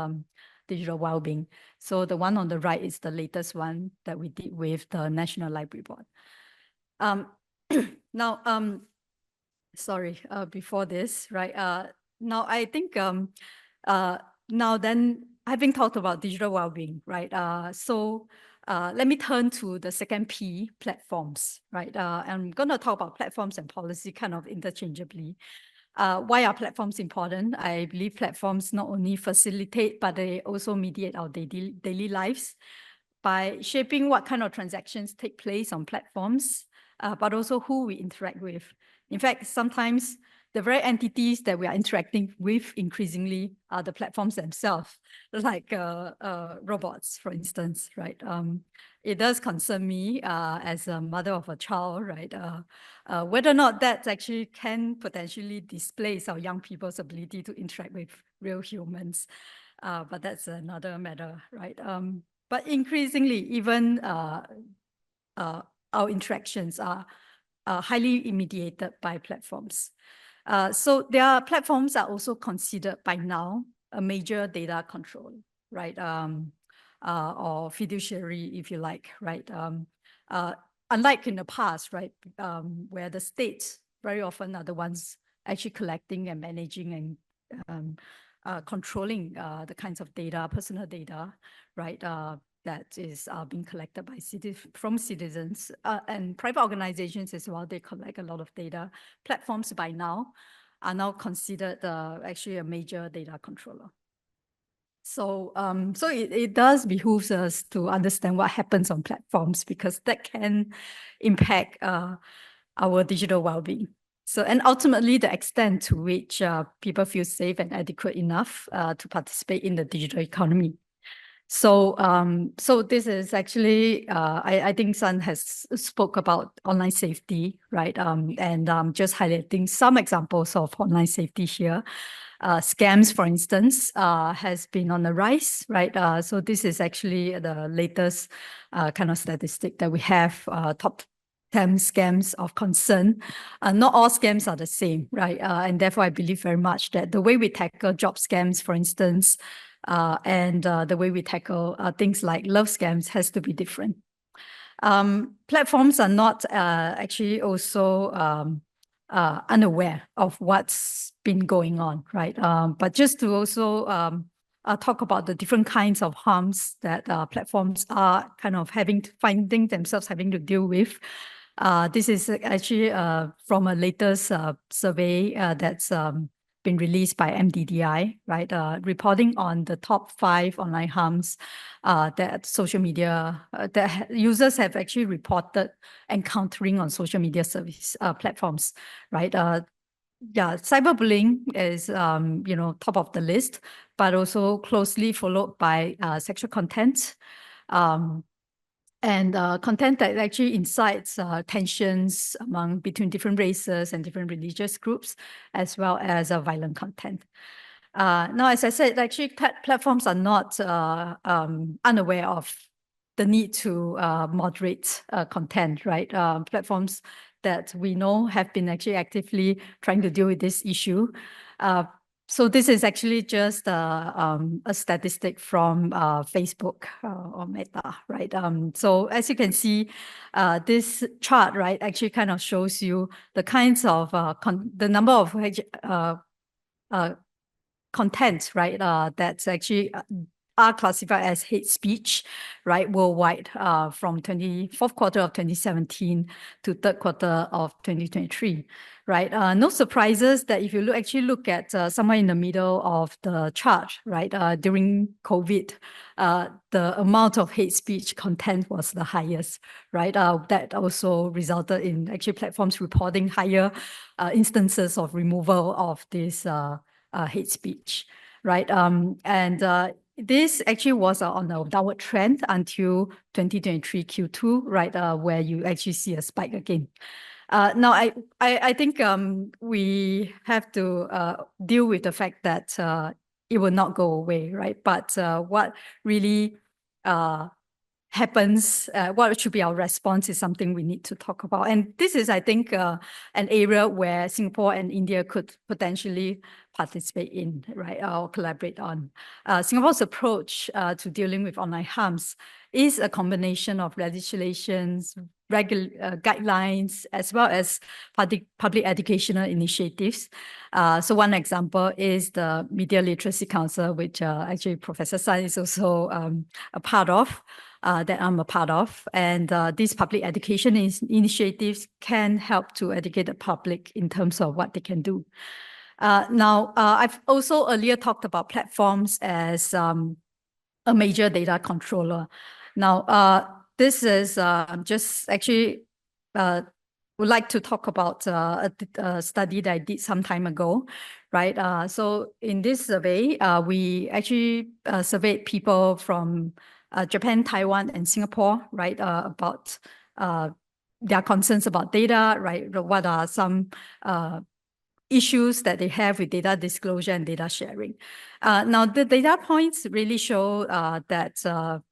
digital well-being. So the one on the right is the latest one that we did with the National Library Board. Now, sorry, before this, right? Now I think now then, having talked about digital well-being, right? Let me turn to the second P, platforms, right? I'm going to talk about platforms and policy kind of interchangeably. Why are platforms important? I believe platforms not only facilitate, but they also mediate our daily lives by shaping what kind of transactions take place on platforms, but also who we interact with. In fact, sometimes the very entities that we are interacting with increasingly are the platforms themselves, like robots, for instance, right? It does concern me as a mother of a child, right? Whether or not that actually can potentially displace our young people's ability to interact with real humans. But that's another matter, right? But increasingly, even our interactions are highly mediated by platforms. So their platforms are also considered by now a major data control, right? Or fiduciary, if you like, right? Unlike in the past, right, where the states very often are the ones actually collecting and managing and controlling the kinds of data, personal data, right? That is being collected by from citizens and private organizations as well. They collect a lot of data. Platforms by now are now considered actually a major data controller. So, it does behoove us to understand what happens on platforms, because that can impact our digital well-being. So, and ultimately the extent to which people feel safe and adequate enough to participate in the digital economy. So, so this is actually, I think Sun has spoke about online safety, right? And just highlighting some examples of online safety here. Scams, for instance, has been on the rise, right? So this is actually the latest kind of statistic that we have, top 10 scams of concern. Not all scams are the same, right? And therefore, I believe very much that the way we tackle job scams, for instance, and the way we tackle things like love scams has to be different. Platforms are not actually also unaware of what's been going on, right? But just to also talk about the different kinds of harms that platforms are kind of finding themselves having to deal with. This is actually from a latest survey that's been released by MDDI, right? Reporting on the top 5 online harms that social media, that users have actually reported encountering on social media service platforms, right? Yeah, cyberbullying is, top of the list, but also closely followed by sexual content. And content that actually incites tensions between different races and different religious groups, as well as violent content. Now, as I said, actually platforms are not unaware of the need to moderate content, right? Platforms that we know have been actually actively trying to deal with this issue. So this is actually just a statistic from Facebook or Meta, right? So as you can see, this chart, right, actually kind of shows you the kinds of the number of content, right, that's actually are classified as hate speech, right, worldwide from fourth quarter of 2017 to third quarter of 2023, right? No surprises that if you actually look at somewhere in the middle of the chart, right, during COVID, the amount of hate speech content was the highest, right? That also resulted in actually platforms reporting higher instances of removal of this hate speech, right? This actually was on a downward trend until 2023 Q2, right, where you actually see a spike again. Now, I think we have to deal with the fact that it will not go away, right? But what really happens, what should be our response is something we need to talk about. And this is, I think, an area where Singapore and India could potentially participate in, right, or collaborate on. Singapore's approach to dealing with online harms is a combination of legislations, guidelines, as well as public educational initiatives. So one example is the Media Literacy Council, which actually Professor Sun is also a part of. That I'm a part of. And these public education initiatives can help to educate the public in terms of what they can do. Now, I've also earlier talked about platforms as a major data controller. Now, this is just actually would like to talk about a study that I did some time ago, right? So in this survey, we actually surveyed people from Japan, Taiwan, and Singapore, right, about their concerns about data, right? What are some issues that they have with data disclosure and data sharing? Now, the data points really show that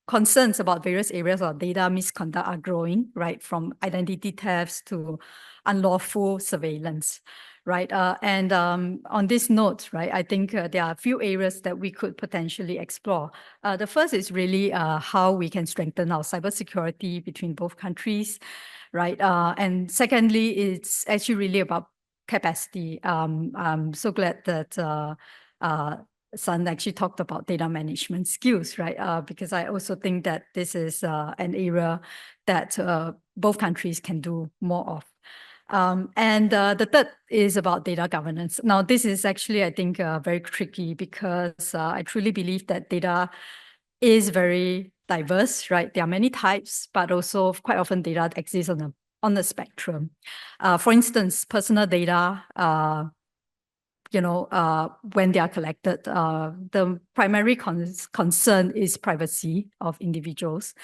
concerns about various areas of data misconduct are growing, right, from identity thefts to unlawful surveillance, right? And on this note, right, I think there are a few areas that we could potentially explore. The first is really how we can strengthen our cybersecurity between both countries, right? And secondly, it's actually really about capacity. I'm so glad that Sun actually talked about data management skills, right? Because I also think that this is an area that both countries can do more of. And the third is about data governance. Now, this is actually, I think, very tricky because I truly believe that data is very diverse, right? There are many types, but also quite often data exists on the spectrum. For instance, personal data, when they are collected, the primary concern is privacy of individuals.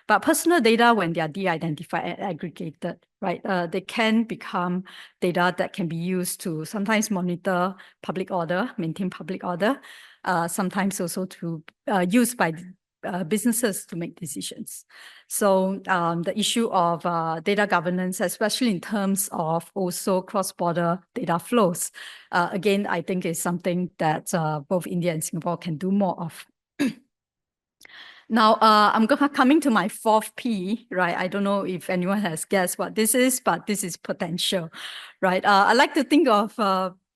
But personal data, when they are de-identified and aggregated, right, they can become data that can be used to sometimes monitor public order, maintain public order, sometimes also to use by businesses to make decisions. So the issue of data governance, especially in terms of also cross-border data flows, again, I think is something that both India and Singapore can do more of. Now, I'm coming to my fourth P, right? I don't know if anyone has guessed what this is, but this is potential, right? I like to think of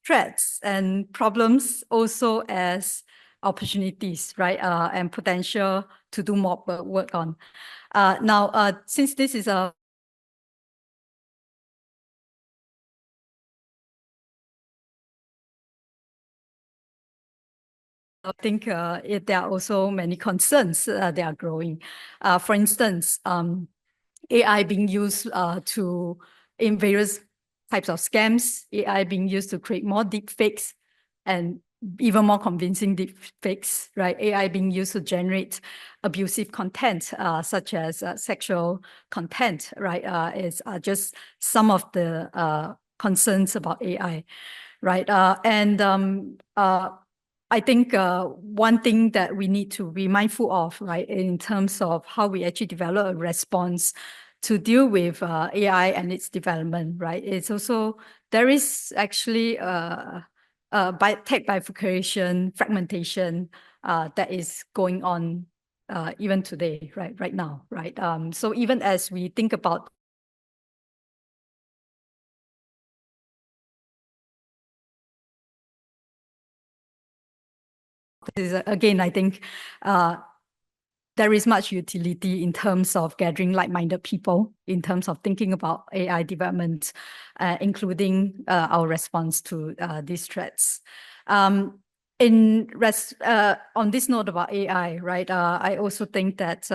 threats and problems also as opportunities, right? And potential to do more work on. Now, since this is a I think there are also many concerns that are growing. For instance, AI being used in various types of scams, AI being used to create more deep fakes and even more convincing deep fakes, right? AI being used to generate abusive content, such as sexual content, right? Is just some of the concerns about AI, right? I think one thing that we need to be mindful of, right, in terms of how we actually develop a response to deal with AI and its development, right? It's also, there is actually tech bifurcation, fragmentation that is going on even today, right now, right? So even as we think about again, I think there is much utility in terms of gathering like-minded people, in terms of thinking about AI development, including our response to these threats. On this note about AI, right, I also think that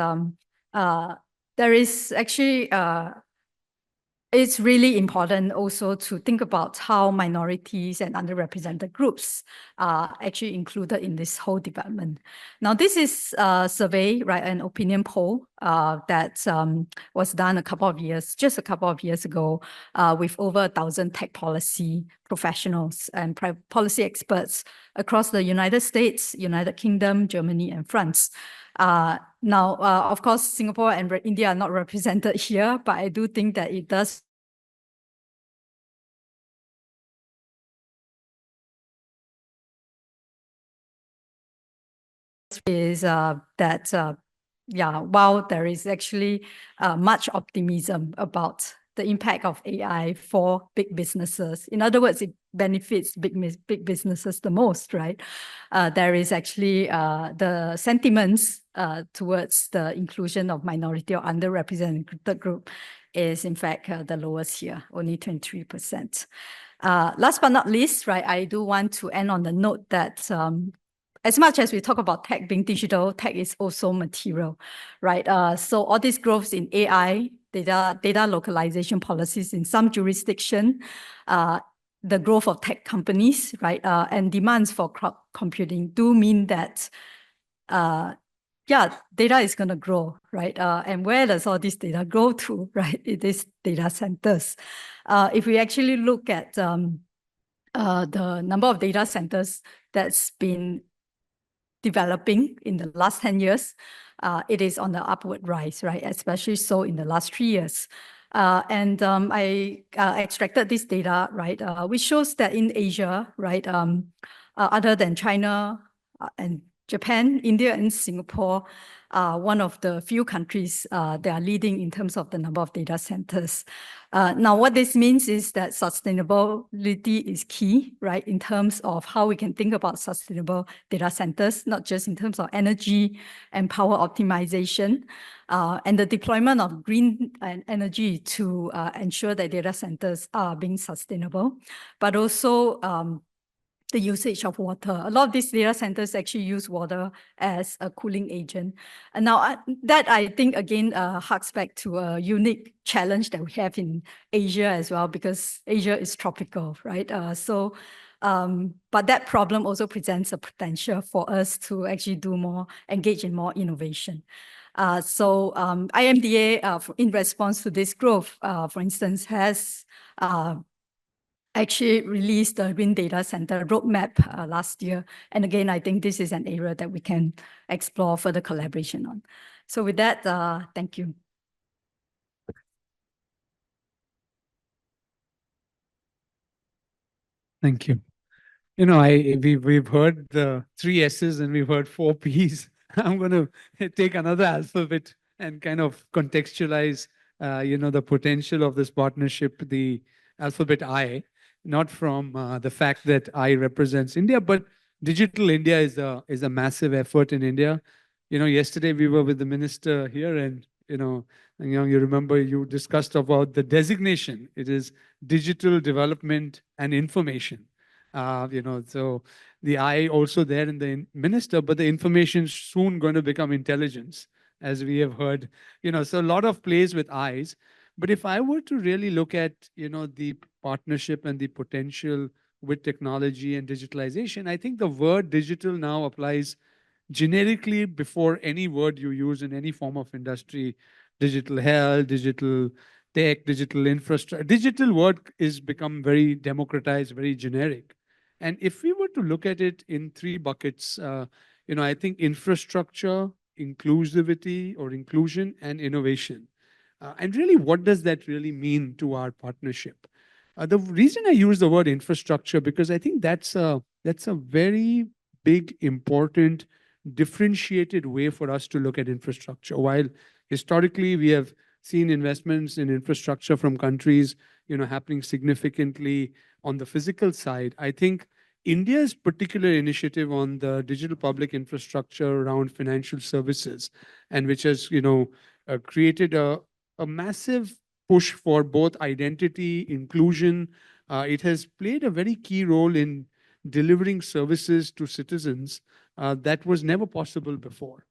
there is actually it's really important also to think about how minorities and underrepresented groups are actually included in this whole development. Now, this is a survey, right, an opinion poll that was done just a couple of years ago with over 1,000 tech policy professionals and policy experts across the United States, United Kingdom, Germany, and France. Now, of course, Singapore and India are not represented here, but I do think that it does is that, yeah, while there is actually much optimism about the impact of AI for big businesses. In other words, it benefits big businesses the most, right? There is actually the sentiments towards the inclusion of minority or underrepresented group is in fact the lowest here, only 23%. Last but not least, right, I do want to end on the note that as much as we talk about tech being digital, tech is also material, right? So all these growths in AI, data localization policies in some jurisdiction, the growth of tech companies, right, and demands for cloud computing do mean that, yeah, data is going to grow, right? And where does all this data go to, right? It is data centers. If we actually look at the number of data centers that's been developing in the last 10 years, it is on the upward rise, right? Especially so in the last 3 years. And I extracted this data, right, which shows that in Asia, right, other than China and Japan, India and Singapore are one of the few countries that are leading in terms of the number of data centers. Now, what this means is that sustainability is key, right, in terms of how we can think about sustainable data centers, not just in terms of energy and power optimization, and the deployment of green energy to ensure that data centers are being sustainable, but also the usage of water. A lot of these data centers actually use water as a cooling agent. And now that I think again harks back to a unique challenge that we have in Asia as well, because Asia is tropical, right? But that problem also presents a potential for us to actually engage in more innovation. IMDA, in response to this growth, for instance, has actually released the Green Data Center roadmap last year. And again, I think this is an area that we can explore further collaboration on. So with that, thank you. Thank you. You know, we've heard the 3 S's and we've heard 4 P's. I'm going to take another alphabet and kind of contextualize, the potential of this partnership, the alphabet I, not from the fact that I represents India, but Digital India is a massive effort in India. You know, yesterday we were with the minister here, and you remember you discussed about the designation. It is digital development and information. So the I also there in the minister, but the information soon going to become intelligence, as we have heard. So a lot of plays with I's. But if I were to really look at, the partnership and the potential with technology and digitalization, I think the word digital now applies generically before any word you use in any form of industry. Digital health, digital tech, digital infrastructure. Digital word is become very democratized, very generic. And if we were to look at it in 3 buckets, I think infrastructure, inclusivity or inclusion, and innovation. And really, what does that really mean to our partnership? The reason I use the word infrastructure, because I think that's a very big, important, differentiated way for us to look at infrastructure. While historically we have seen investments in infrastructure from countries, happening significantly on the physical side, I think India's particular initiative on the digital public infrastructure around financial services, and which has, created a massive push for both identity, inclusion. It has played a very key role in delivering services to citizens that was never possible before.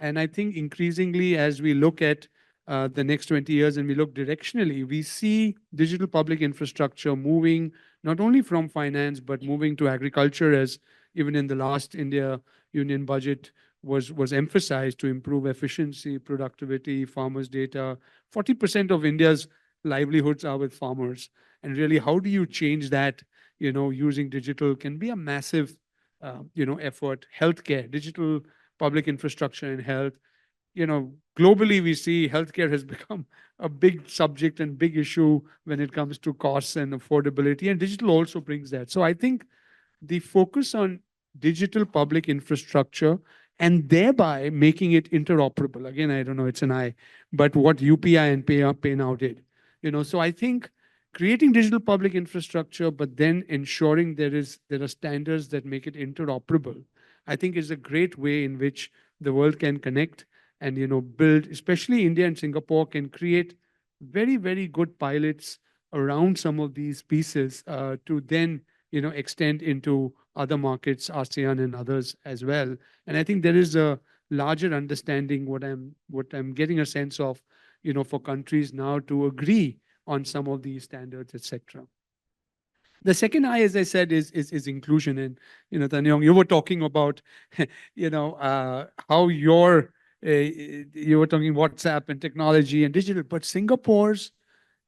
And I think increasingly, as we look at the next 20 years and we look directionally, we see digital public infrastructure moving not only from finance, but moving to agriculture, as even in the last India Union budget was emphasized to improve efficiency, productivity, farmers' data. 40% of India's livelihoods are with farmers. And really, how do you change that, using digital can be a massive, effort. Healthcare, digital public infrastructure in health. Globally, we see healthcare has become a big subject and big issue when it comes to costs and affordability, and digital also brings that. So I think the focus on digital public infrastructure and thereby making it interoperable. Again, I don't know, it's an I, but what UPI and Pay Now did. So I think creating digital public infrastructure, but then ensuring there are standards that make it interoperable, I think is a great way in which the world can connect and build, especially India and Singapore can create very, very good pilots around some of these pieces to then extend into other markets, ASEAN and others as well. And I think there is a larger understanding, what I'm getting a sense of, for countries now to agree on some of these standards, etc. The second I, as I said, is inclusion. And Tanyong, you were talking about how you were talking WhatsApp and technology and digital, but Singapore's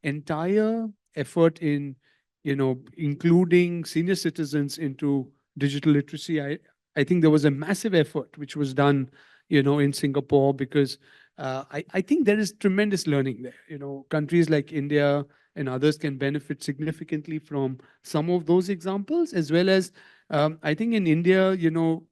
entire effort in including senior citizens into digital literacy, I think there was a massive effort which was done in Singapore, because I think there is tremendous learning there. Countries like India and others can benefit significantly from some of those examples, as well as I think in India,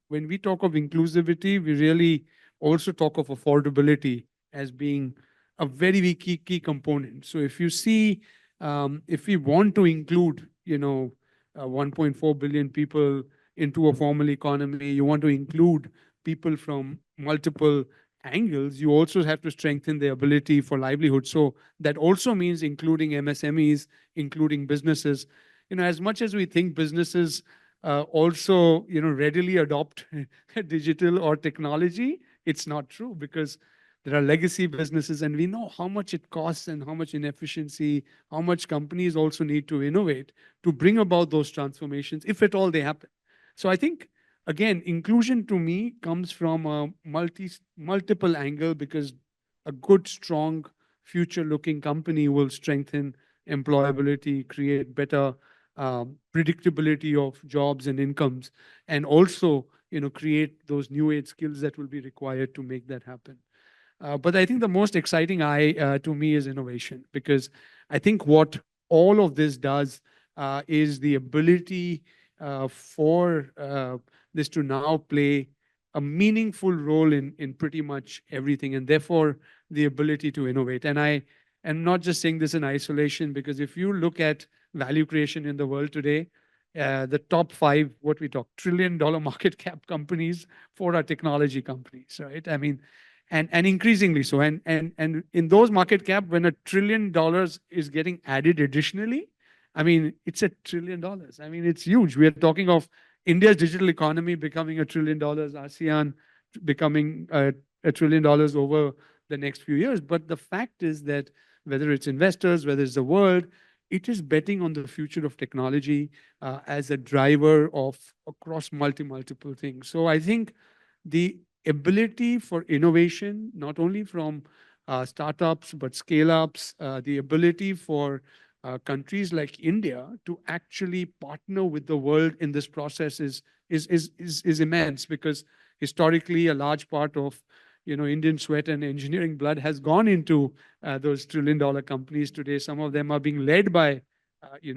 when we talk of inclusivity, we really also talk of affordability as being a very key component. So if you see, if we want to include, 1.4 billion people into a formal economy, you want to include people from multiple angles, you also have to strengthen their ability for livelihood. So that also means including MSMEs, including businesses. As much as we think businesses also, readily adopt digital or technology, it's not true, because there are legacy businesses, and we know how much it costs and how much inefficiency, how much companies also need to innovate to bring about those transformations, if at all they happen. So I think, again, inclusion to me comes from a multiple angle, because a good, strong, future-looking company will strengthen employability, create better predictability of jobs and incomes, and also, create those new age skills that will be required to make that happen. But I think the most exciting to me is innovation, because I think what all of this does is the ability for this to now play a meaningful role in pretty much everything, and therefore the ability to innovate. And I am not just saying this in isolation, because if you look at value creation in the world today, the top 5, what we talk, $1 trillion market cap companies, 4 are technology companies, right? I mean, and increasingly so. And in those market cap, when $1 trillion is getting added additionally, I mean, it's $1 trillion. I mean, it's huge. We are talking of India's digital economy becoming $1 trillion, ASEAN becoming $1 trillion over the next few years. But the fact is that whether it's investors, whether it's the world, it is betting on the future of technology as a driver of across multiple things. So I think the ability for innovation, not only from startups, but scale-ups, the ability for countries like India to actually partner with the world in this process is immense, because historically a large part of Indian sweat and engineering blood has gone into those $1 trillion companies today. Some of them are being led by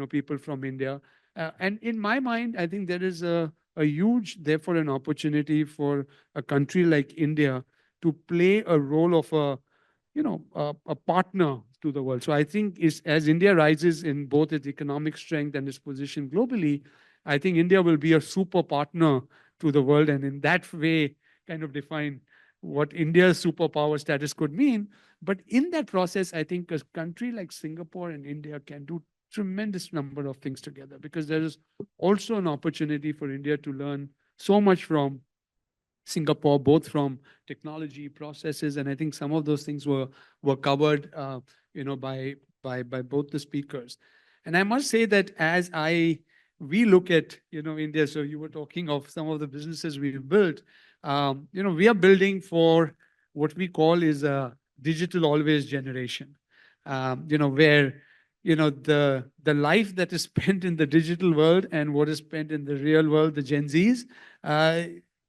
people from India. And in my mind, I think there is a huge, therefore, an opportunity for a country like India to play a role of a partner to the world. So I think as India rises in both its economic strength and its position globally, I think India will be a super partner to the world, and in that way, kind of define what India's superpower status could mean. But in that process, I think a country like Singapore and India can do tremendous number of things together, because there is also an opportunity for India to learn so much from Singapore, both from technology, processes, and I think some of those things were covered, by both the speakers. And I must say that as we look at India, so you were talking of some of the businesses we've built. We are building for what we call is a digital always generation. Where the life that is spent in the digital world and what is spent in the real world, the Gen Zs.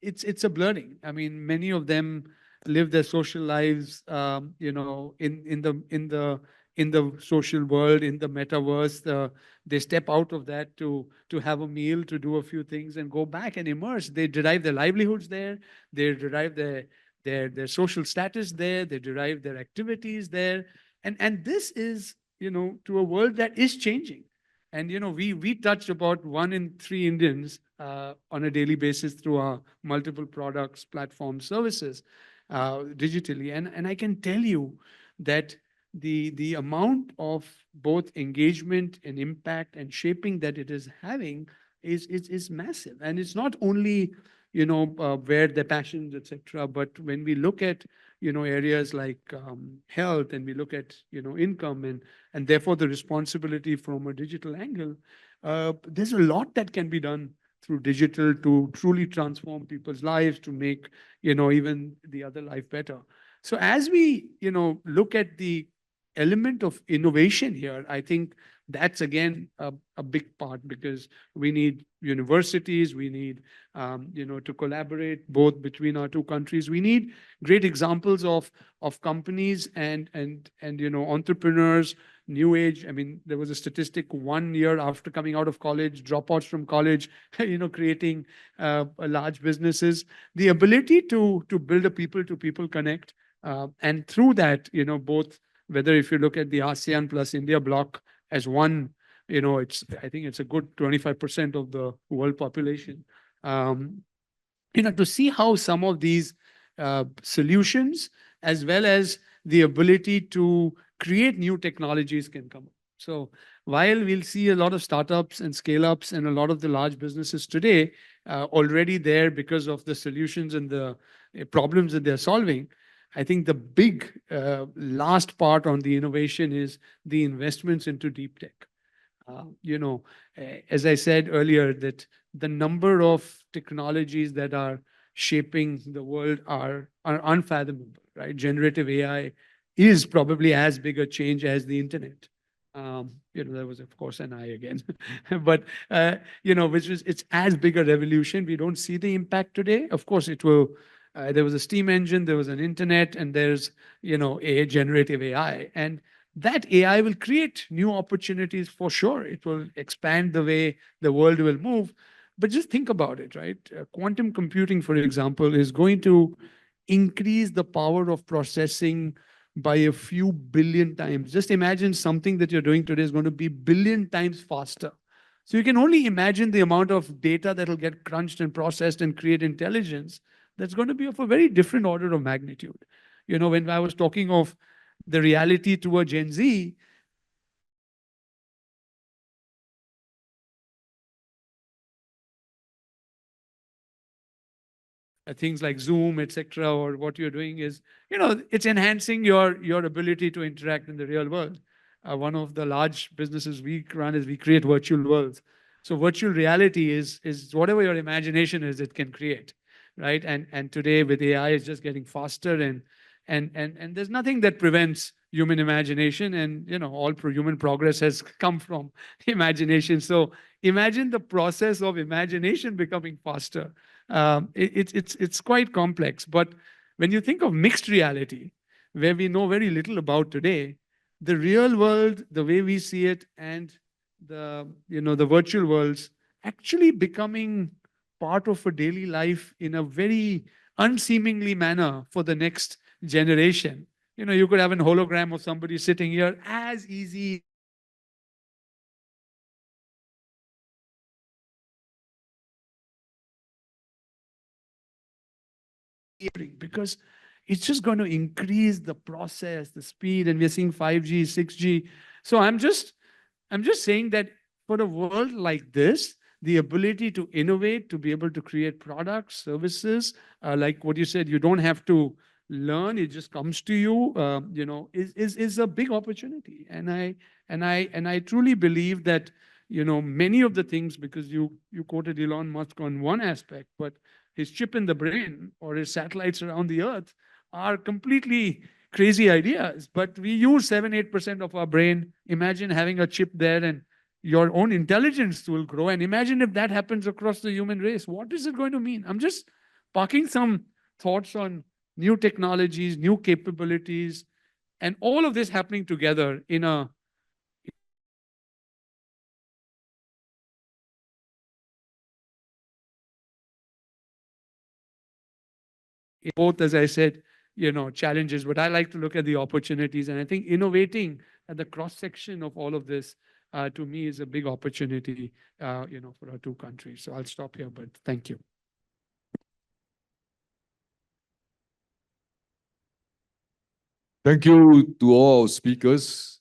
It's a blurring. I mean, many of them live their social lives, in the social world, in the metaverse. They step out of that to have a meal, to do a few things, and go back and immerse. They derive their livelihoods there. They derive their social status there. They derive their activities there, and this is to a world that is changing. And we touch about 1 in 3 Indians on a daily basis through our multiple products, platforms, services, digitally. And I can tell you that the amount of both engagement and impact and shaping that it is having is massive. And it's not only where their passions, etc. But when we look at areas like health, and we look at income, and therefore the responsibility from a digital angle, there's a lot that can be done through digital to truly transform people's lives, to make even the other life better. So as we look at the element of innovation here, I think that's again a big part, because we need universities, we need to collaborate both between our two countries. We need great examples of companies and entrepreneurs, new age. I mean, there was a statistic 1 year after coming out of college, dropouts from college, creating large businesses. The ability to build a people to people connect, and through that, both, whether if you look at the ASEAN plus India bloc as one, I think it's a good 25% of the world population. To see how some of these solutions, as well as the ability to create new technologies, can come. So while we'll see a lot of startups and scale-ups and a lot of the large businesses today already there because of the solutions and the problems that they're solving, I think the big last part on the innovation is the investments into deep tech. As I said earlier, that the number of technologies that are shaping the world are unfathomable, right? Generative AI is probably as big a change as the internet. There was, of course, an I again, but, it's as big a revolution. We don't see the impact today. Of course, it will. There was a steam engine, there was an internet, and there's, a generative AI. And that AI will create new opportunities for sure. It will expand the way the world will move. But just think about it, right? Quantum computing, for example, is going to increase the power of processing by a few billion times. Just imagine something that you're doing today is going to be billion times faster. So you can only imagine the amount of data that will get crunched and processed and create intelligence that's going to be of a very different order of magnitude. When I was talking of the reality to a Gen Z, things like Zoom, etc., or what you're doing is, it's enhancing your ability to interact in the real world. One of the large businesses we run is we create virtual worlds. So virtual reality is whatever your imagination is, it can create, right? And today with AI, it's just getting faster, and there's nothing that prevents human imagination, and all human progress has come from imagination. So imagine the process of imagination becoming faster. It's quite complex. But when you think of mixed reality, where we know very little about today, the real world, the way we see it, and the virtual worlds actually becoming part of a daily life in a very unseemingly manner for the next generation. You could have a hologram of somebody sitting here as easy because it's just going to increase the process, the speed, and we're seeing 5G, 6G. So I'm just saying that for a world like this, the ability to innovate, to be able to create products, services, like what you said, you don't have to learn; it just comes to you. Is a big opportunity, and I truly believe that many of the things, because you quoted Elon Musk on one aspect, but his chip in the brain or his satellites around the earth are completely crazy ideas. But we use 7-8% of our brain. Imagine having a chip there, and your own intelligence will grow. And imagine if that happens across the human race. What is it going to mean? I'm just parking some thoughts on new technologies, new capabilities, and all of this happening together in a both, as I said, challenges, but I like to look at the opportunities. And I think innovating at the cross section of all of this, to me, is a big opportunity, for our two countries. So I'll stop here, but thank you. Thank you to all our speakers.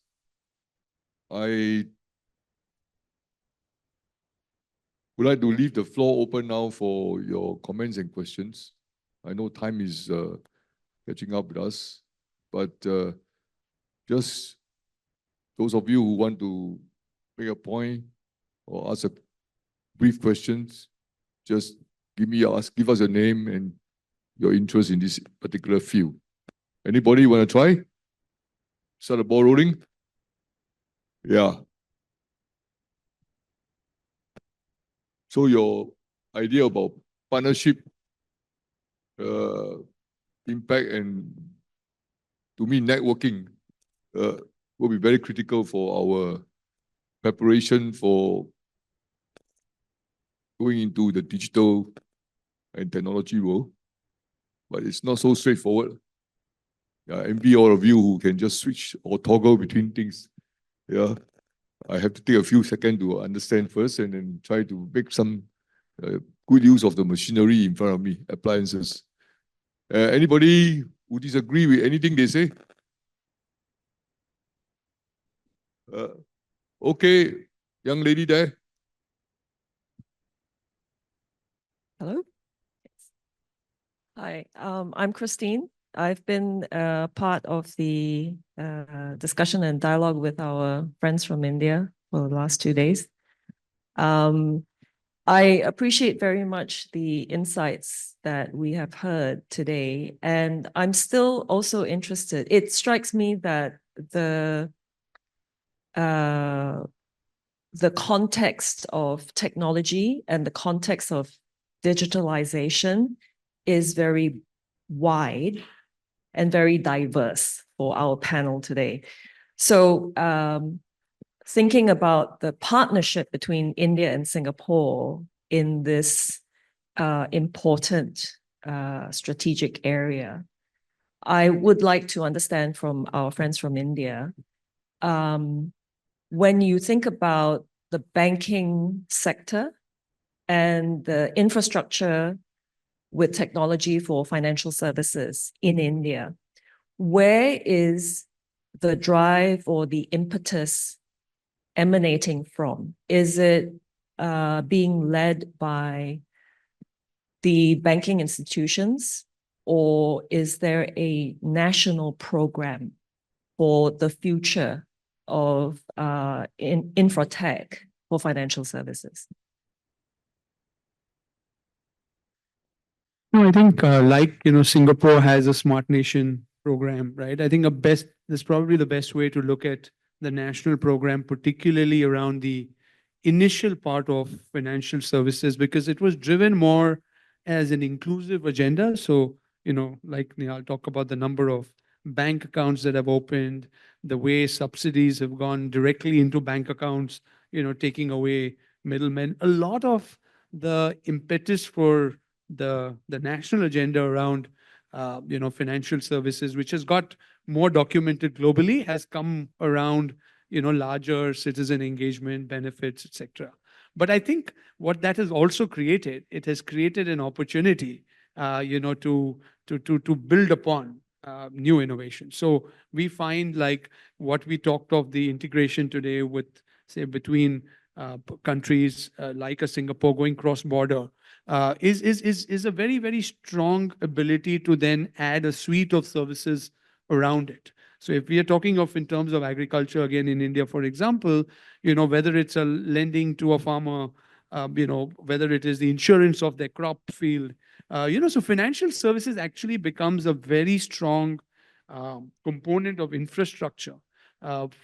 I would like to leave the floor open now for your comments and questions. I know time is catching up with us, but just those of you who want to make a point or ask a brief questions, just give us your name and your interest in this particular field. Anybody want to try? Start the ball rolling? Yeah. So your idea about partnership, impact, and to me, networking will be very critical for our preparation for going into the digital and technology world. But it's not so straightforward. I envy all of you who can just switch or toggle between things. Yeah, I have to take a few seconds to understand first and then try to make some good use of the machinery in front of me, appliances. Anybody who disagree with anything they say? Okay, young lady there. Hello. Hi, I'm Christine. I've been part of the discussion and dialogue with our friends from India for the last 2 days. I appreciate very much the insights that we have heard today, and I'm still also interested. It strikes me that the context of technology and the context of digitalization is very wide and very diverse for our panel today. So thinking about the partnership between India and Singapore in this important strategic area, I would like to understand from our friends from India, when you think about the banking sector and the infrastructure with technology for financial services in India, where is the drive or the impetus emanating from? Is it being led by the banking institutions, or is there a national program for the future of infratech for financial services? No, I think Singapore has a Smart Nation program, right? I think that's probably the best way to look at the national program, particularly around the initial part of financial services, because it was driven more as an inclusive agenda. So, like Nihal talk about the number of bank accounts that have opened, the way subsidies have gone directly into bank accounts, taking away middlemen. A lot of the impetus for the national agenda around financial services, which has got more documented globally, has come around larger citizen engagement, benefits, etc. But I think what that has also created, it has created an opportunity to to build upon new innovation. So we find like what we talked of the integration today with, say, between countries like a Singapore going cross-border is a very, very strong ability to then add a suite of services around it. So if we are talking of in terms of agriculture, again, in India, for example, whether it's a lending to a farmer, whether it is the insurance of their crop field, so financial services actually becomes a very strong component of infrastructure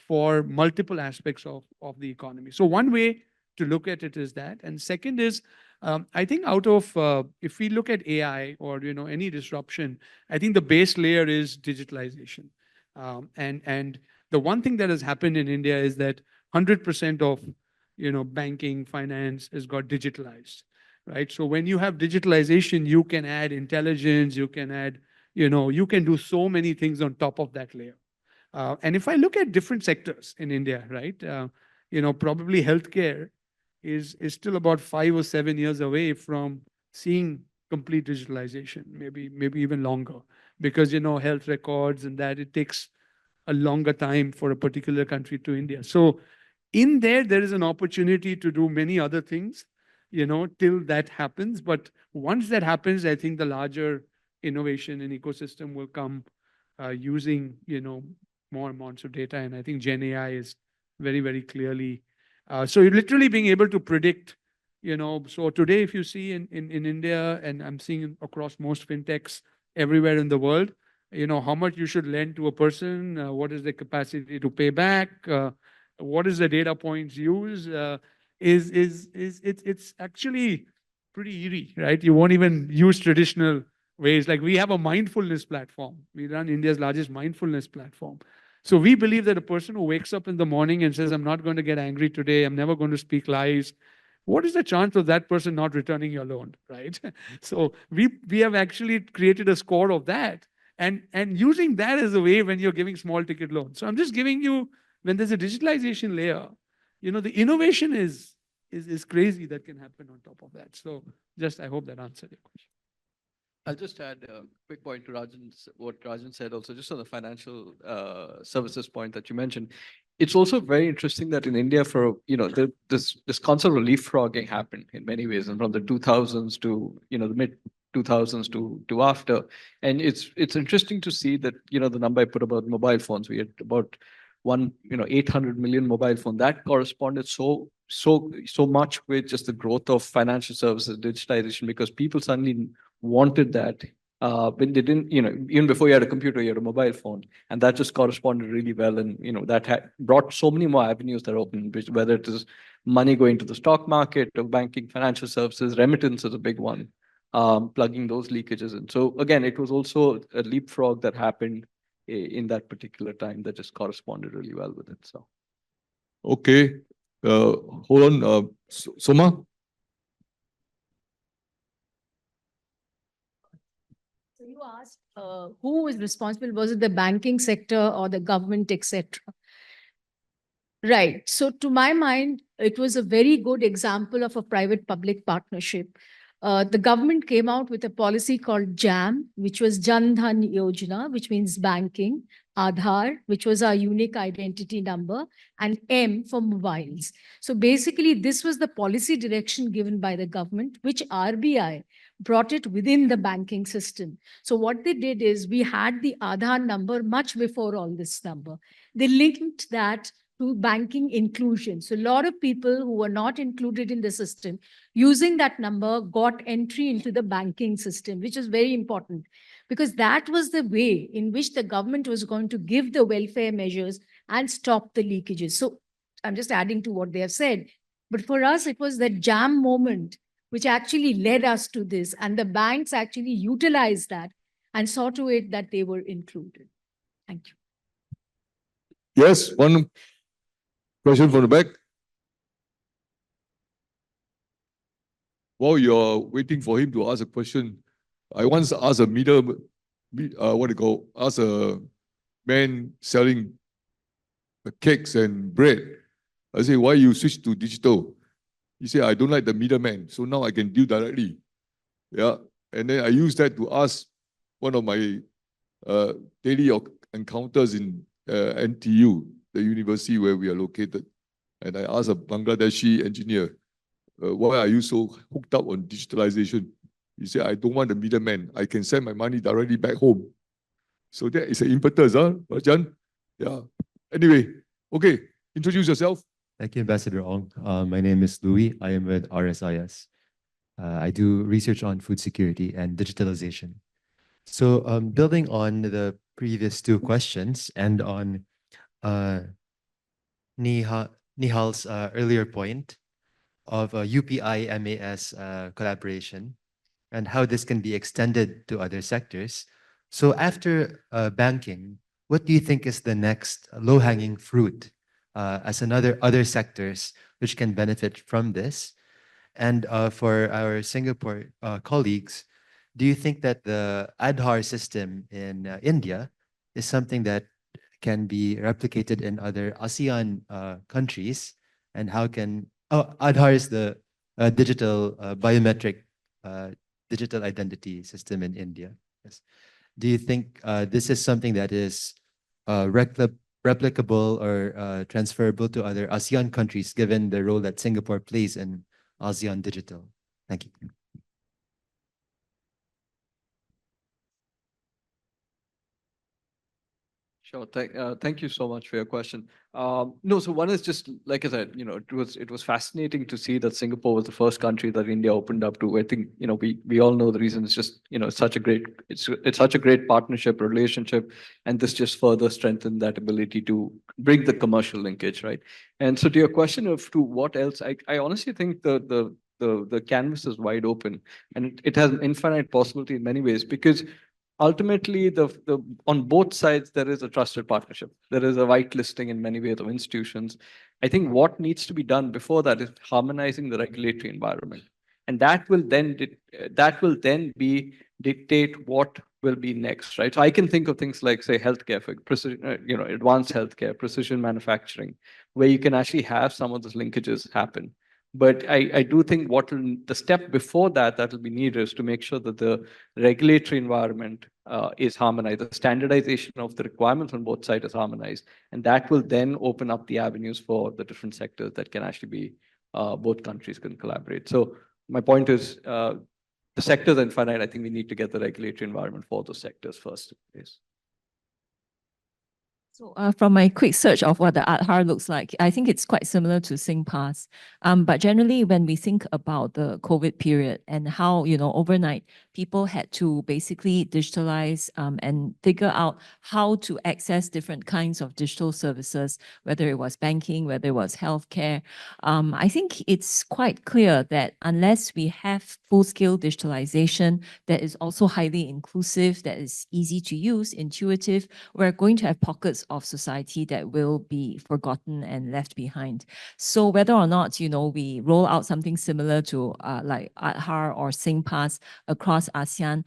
for multiple aspects of the economy. So one way to look at it is that. And second is, I think if we look at AI or, any disruption, I think the base layer is digitalization. And the one thing that has happened in India is that 100% of, banking, finance has got digitalized, right? So when you have digitalization, you can add intelligence, you can add, you can do so many things on top of that layer. And if I look at different sectors in India, right, probably healthcare is still about 5 or 7 years away from seeing complete digitalization, maybe even longer, because health records and that it takes a longer time for a particular country to India. So in there is an opportunity to do many other things, till that happens. But once that happens, I think the larger innovation and ecosystem will come using, more amounts of data. And I think Gen AI is very, very clearly. So you're literally being able to predict, so today, if you see in India, and I'm seeing across most fintechs everywhere in the world, how much you should lend to a person, what is the capacity to pay back, what is the data points used, it's actually pretty eerie, right? You won't even use traditional ways. Like we have a mindfulness platform. We run India's largest mindfulness platform. So we believe that a person who wakes up in the morning and says, I'm not going to get angry today, I'm never going to speak lies, what is the chance of that person not returning your loan, right? So we have actually created a score of that and using that as a way when you're giving small ticket loans. So I'm just giving you, when there's a digitalization layer, the innovation is crazy that can happen on top of that. So just, I hope that answered your question. I'll just add a quick point to what Rajan said also, just on the financial services point that you mentioned. It's also very interesting that in India, for this concept of leapfrogging happened in many ways, and from the 2000s to the mid 2000s to after. And it's interesting to see that the number I put about mobile phones, we had about 800 million mobile phone. That corresponded so much with just the growth of financial services digitization, because people suddenly wanted that when they didn't, even before you had a computer, you had a mobile phone, and that just corresponded really well. And that brought so many more avenues that opened, whether it is money going to the stock market or banking, financial services, remittance is a big one, plugging those leakages in. So again, it was also a leapfrog that happened in that particular time that just corresponded really well with it. So Okay, hold on, Soma. So you asked who is responsible? Was it the banking sector or the government, etc.? Right. So to my mind, it was a very good example of a private-public partnership. The government came out with a policy called JAM, which was Jan Dhan Yojana, which means banking, Aadhaar, which was our unique identity number, and M for mobiles. So basically, this was the policy direction given by the government, which RBI brought it within the banking system. So what they did is we had the Aadhaar number much before all this number. They linked that to banking inclusion. So a lot of people who were not included in the system, using that number, got entry into the banking system, which is very important, because that was the way in which the government was going to give the welfare measures and stop the leakages. So I'm just adding to what they have said. But for us, it was that JAM moment which actually led us to this. And the banks actually utilized that and saw to it that they were included. Thank you. Yes, one question from the back. While you're waiting for him to ask a question, I once asked asked a man selling cakes and bread. I say, why you switch to digital? He said, I don't like the middleman, so now I can deal directly. Yeah, and then I use that to ask one of my daily encounters in NTU, the university where we are located. And I asked a Bangladeshi engineer, why are you so hooked up on digitalization? He said, I don't want a middleman. I can send my money directly back home. So that is an impetus, huh, Rajan? Yeah. Anyway, okay, introduce yourself. Thank you, Ambassador Ong. My name is Louis. I am with RSIS. I do research on food security and digitalization. So building on the previous two questions and on Nihal's earlier point of UPI MAS collaboration and how this can be extended to other sectors. So after banking, what do you think is the next low-hanging fruit as other sectors which can benefit from this? And for our Singapore colleagues, do you think that the Aadhaar system in India is something that can be replicated in other ASEAN countries? And how can, Aadhaar is the digital biometric digital identity system in India. Yes. Do you think this is something that is replicable or transferable to other ASEAN countries, given the role that Singapore plays in ASEAN digital? Thank you. Sure. Thank you so much for your question. No, so one is just like I said, it was fascinating to see that Singapore was the first country that India opened up to. I think we all know the reason. It's just it's such a great partnership relationship, and this just further strengthened that ability to bring the commercial linkage, right? And so to your question of to what else, I honestly think the canvas is wide open, and it has infinite possibility in many ways because ultimately the on both sides there is a trusted partnership, there is a whitelisting in many ways of institutions. I think what needs to be done before that is harmonizing the regulatory environment, and that will then be dictate what will be next, right? So I can think of things like, say, healthcare, for precision, advanced healthcare, precision manufacturing, where you can actually have some of those linkages happen. But I do think the step before that will be needed is to make sure that the regulatory environment is harmonized, the standardization of the requirements on both sides is harmonized, and that will then open up the avenues for the different sectors that can actually be both countries can collaborate. So my point is the sectors are infinite. I think we need to get the regulatory environment for those sectors first. Yes. So from my quick search of what the Aadhaar looks like, I think it's quite similar to SingPass. But generally, when we think about the COVID period and how, overnight people had to basically digitalize and figure out how to access different kinds of digital services, whether it was banking, whether it was healthcare, I think it's quite clear that unless we have full-scale digitalization that is also highly inclusive, that is easy to use, intuitive, we're going to have pockets of society that will be forgotten and left behind. So whether or not, we roll out something similar to like Aadhaar or SingPass across ASEAN,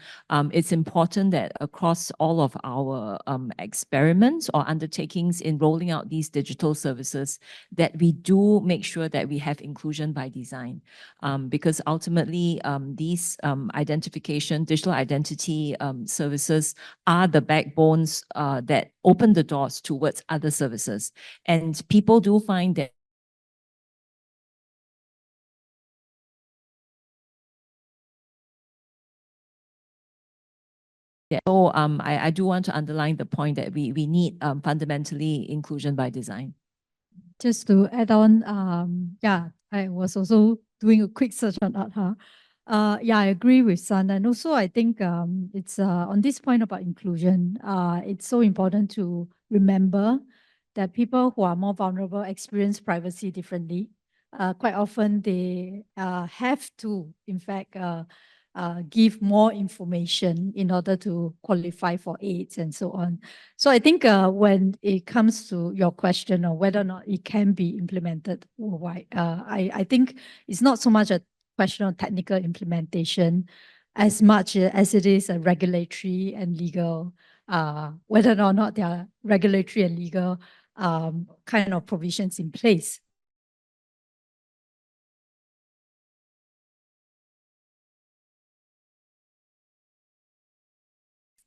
it's important that across all of our experiments or undertakings in rolling out these digital services, that we do make sure that we have inclusion by design. Because ultimately, these digital identity services are the backbones that open the doors towards other services. And people do find that so I do want to underline the point that we need fundamentally inclusion by design. Just to add on, I was also doing a quick search on Aadhaar. I agree with Sun. And also, I think it's on this point about inclusion, it's so important to remember that people who are more vulnerable experience privacy differently. Quite often, they have to, in fact, give more information in order to qualify for aids and so on. So I think when it comes to your question of whether or not it can be implemented worldwide, I think it's not so much a question of technical implementation as much as it is a regulatory and legal, whether or not there are regulatory and legal kind of provisions in place.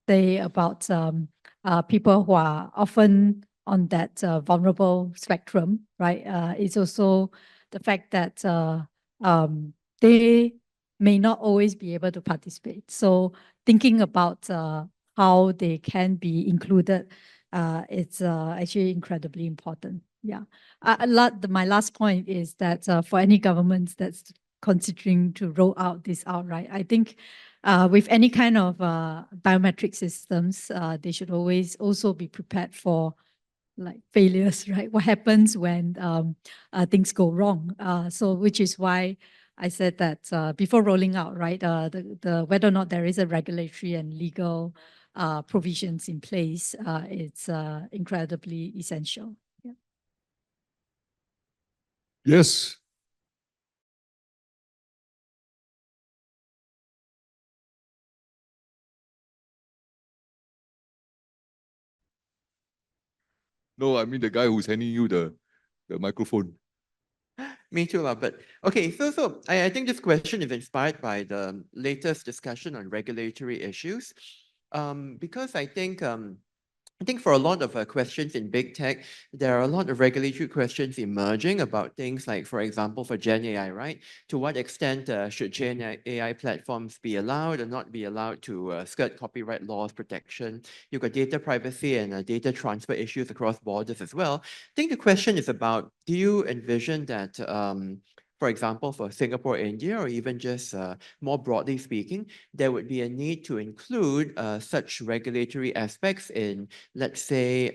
say about people who are often on that vulnerable spectrum, right? It's also the fact that they may not always be able to participate. So thinking about how they can be included, it's actually incredibly important. Yeah. My last point is that for any governments that's considering to roll out this outright, I think with any kind of biometric systems, they should always also be prepared for like failures, right? What happens when things go wrong? So which is why I said that before rolling out, right, the whether or not there is a regulatory and legal provisions in place, it's incredibly essential. Yeah. Yes. No, I mean the guy who's handing you the microphone. Me too, but okay, so I think this question is inspired by the latest discussion on regulatory issues. Because I think for a lot of questions in big tech, there are a lot of regulatory questions emerging about things like, for example, for Gen AI, right? To what extent should Gen AI platforms be allowed or not be allowed to skirt copyright laws protection? You've got data privacy and data transfer issues across borders as well. I think the question is about, do you envision that for example, for Singapore, India, or even just more broadly speaking, there would be a need to include such regulatory aspects in, let's say,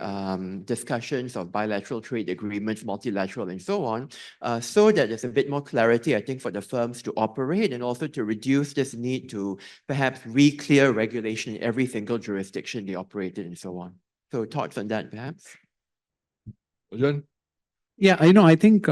discussions of bilateral trade agreements, multilateral, and so on, so that there's a bit more clarity, I think, for the firms to operate and also to reduce this need to perhaps re-clear regulation in every single jurisdiction they operate in and so on. So thoughts on that, perhaps? John? Yeah, I think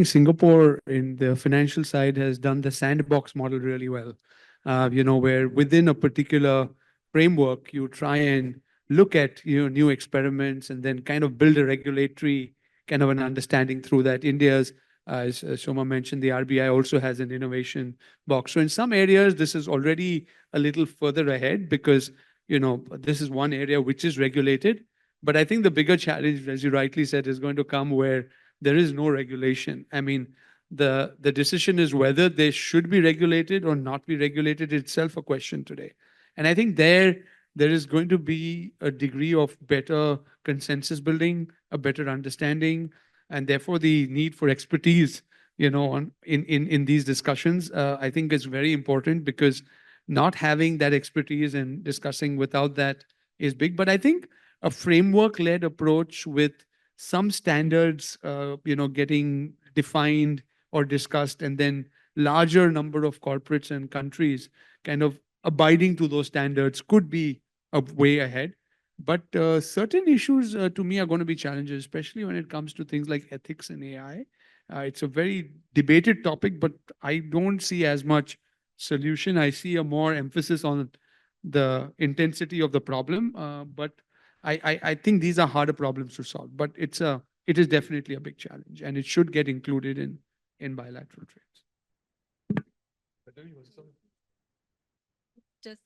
Singapore in the financial side has done the sandbox model really well. Where within a particular framework, you try and look at new experiments and then kind of build a regulatory kind of an understanding through that. India's, as Shoma mentioned, the RBI also has an innovation box. So in some areas, this is already a little further ahead because this is one area which is regulated. But I think the bigger challenge, as you rightly said, is going to come where there is no regulation. I mean, the decision is whether they should be regulated or not be regulated itself a question today. And I think there is going to be a degree of better consensus building, a better understanding, and therefore the need for expertise, in these discussions, I think is very important because not having that expertise and discussing without that is big. But I think a framework-led approach with some standards, getting defined or discussed, and then larger number of corporates and countries kind of abiding to those standards could be a way ahead. But certain issues to me are going to be challenges, especially when it comes to things like ethics and AI. It's a very debated topic, but I don't see as much solution. I see a more emphasis on the intensity of the problem, but I think these are harder problems to solve, but it is definitely a big challenge, and it should get included in bilateral trades. Just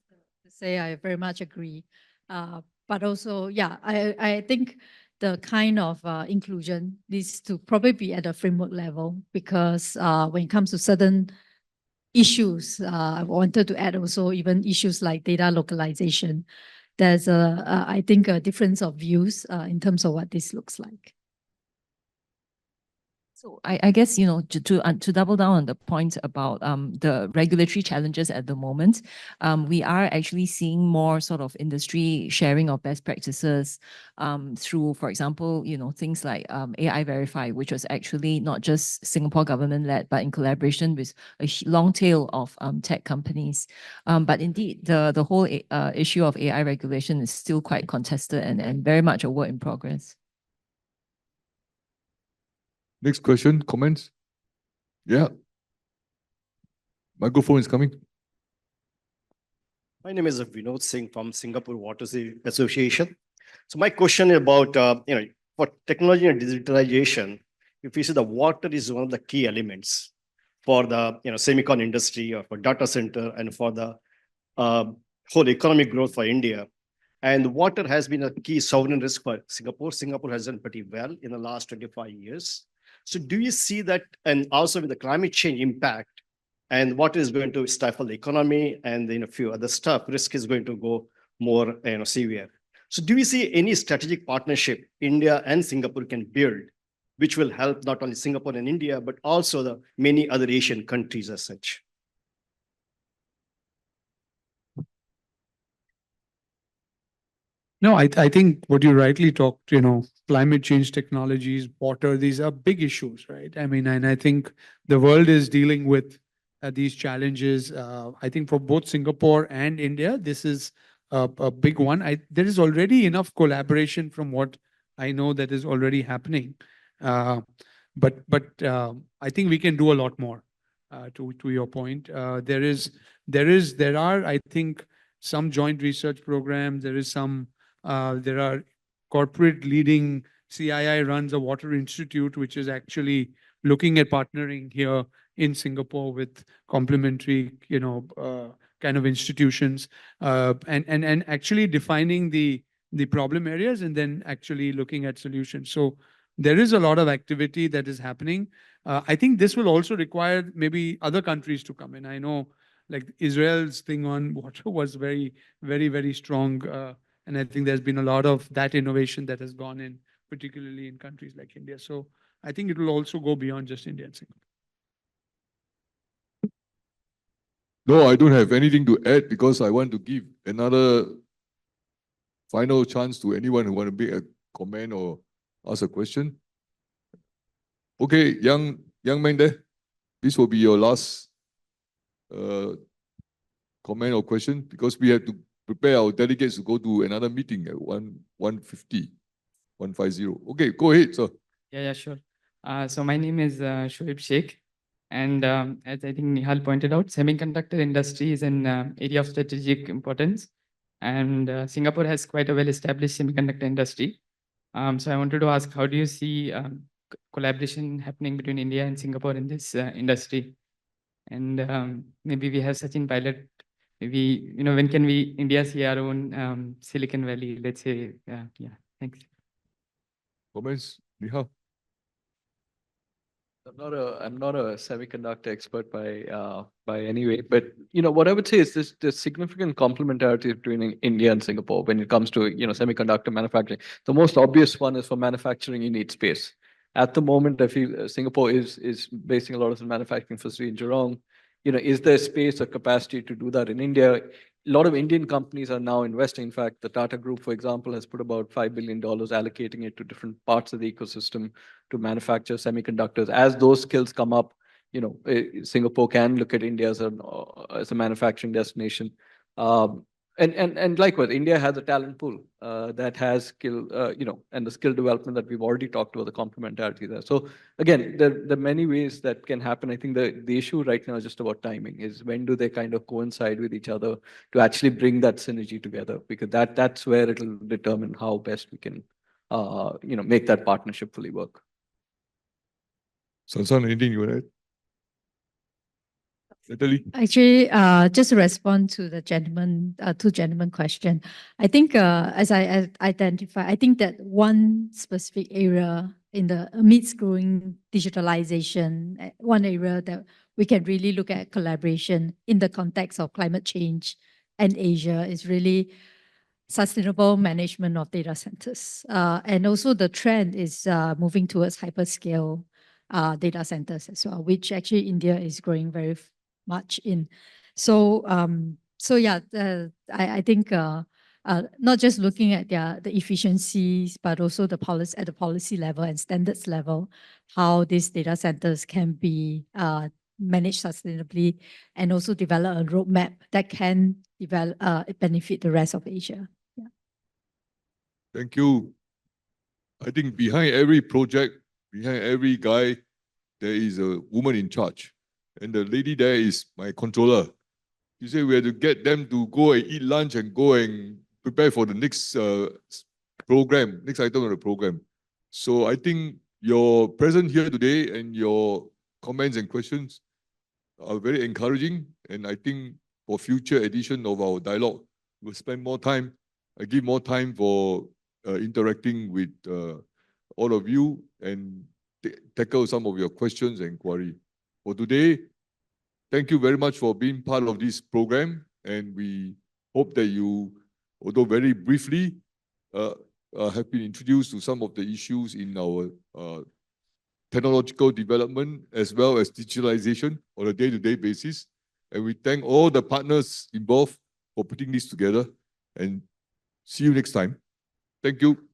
to say, I very much agree. But also, yeah, I think the kind of inclusion needs to probably be at a framework level because when it comes to certain issues, I wanted to add also even issues like data localization. There's I think a difference of views in terms of what this looks like. So I guess, to double down on the point about the regulatory challenges at the moment, we are actually seeing more sort of industry sharing of best practices through, for example, things like AI Verify, which was actually not just Singapore government-led, but in collaboration with a long tail of tech companies. But indeed, the whole issue of AI regulation is still quite contested and very much a work in progress. Next question, comments? Yeah. Microphone is coming. My name is Vinod Singh from Singapore Water Association. So my question is about, for technology and digitalization, if you see the water is one of the key elements for the semicon industry or for data center and for the whole economic growth for India. And water has been a key sovereign risk for Singapore. Singapore has done pretty well in the last 25 years. So do you see that, and also with the climate change impact, and what is going to stifle the economy and a few other stuff, risk is going to go more severe. So do we see any strategic partnership India and Singapore can build, which will help not only Singapore and India, but also the many other Asian countries as such? No, I think what you rightly talked, climate change technologies, water, these are big issues, right? I mean, and I think the world is dealing with these challenges. I think for both Singapore and India, this is a big one. There is already enough collaboration from what I know that is already happening. But I think we can do a lot more. To your point, there are, I think, some joint research programs. There are corporate leading. CII runs a water institute, which is actually looking at partnering here in Singapore with complementary, kind of institutions, and actually defining the problem areas and then actually looking at solutions. So there is a lot of activity that is happening. I think this will also require maybe other countries to come in. I know, like Israel's thing on water was very, very, very strong. And I think there's been a lot of that innovation that has gone in, particularly in countries like India. So I think it will also go beyond just India and Singapore. No, I don't have anything to add because I want to give another final chance to anyone who want to make a comment or ask a question. Okay, young man there, this will be your last comment or question because we have to prepare our delegates to go to another meeting at 1:50. Okay, go ahead, sir. Yeah, sure. So my name is Shoaib Sheikh. And as I think Nihal pointed out, semiconductor industry is an area of strategic importance. And Singapore has quite a well-established semiconductor industry. So I wanted to ask, how do you see collaboration happening between India and Singapore in this industry? And maybe we have Sachin Pilot. Maybe, when can India see our own Silicon Valley, let's say? Yeah, thanks. Comments, Nihal? I'm not a semiconductor expert by any way, but what I would say is there's significant complementarity between India and Singapore when it comes to semiconductor manufacturing. The most obvious one is for manufacturing you need space. At the moment, I feel Singapore is basing a lot of the manufacturing facility in Jurong. Is there space or capacity to do that in India? A lot of Indian companies are now investing. In fact, the Tata Group, for example, has put about $5 billion allocating it to different parts of the ecosystem to manufacture semiconductors. As those skills come up, Singapore can look at India as a manufacturing destination. And likewise, India has a talent pool that has skill, and the skill development that we've already talked about, the complementarity there. So again, there are many ways that can happen. I think the issue right now is just about timing, is when do they kind of coincide with each other to actually bring that synergy together, because that's where it'll determine how best we can make that partnership fully work. Sansan, anything you want to add? Natalie? Actually, just to respond to the two gentlemen question, I think as I identify, I think that one specific area in the amidst growing digitalization, one area that we can really look at collaboration in the context of climate change and Asia is really sustainable management of data centers. And also the trend is moving towards hyperscale data centers as well, which actually India is growing very much in. So yeah, I think not just looking at the efficiencies, but also the policy at the policy level and standards level, how these data centers can be managed sustainably, and also develop a roadmap that can benefit the rest of Asia. Yeah. Thank you. I think behind every project, behind every guy, there is a woman in charge. And the lady there is my controller. She said we have to get them to go and eat lunch and go and prepare for the next program, next item of the program. So I think your presence here today and your comments and questions are very encouraging. And I think for future edition of our dialogue, we'll spend more time I give more time for interacting with all of you and tackle some of your questions and query. For today, thank you very much for being part of this program, and we hope that you, although very briefly, have been introduced to some of the issues in our technological development as well as digitalization on a day-to-day basis. And we thank all the partners involved for putting this together, and see you next time. Thank you.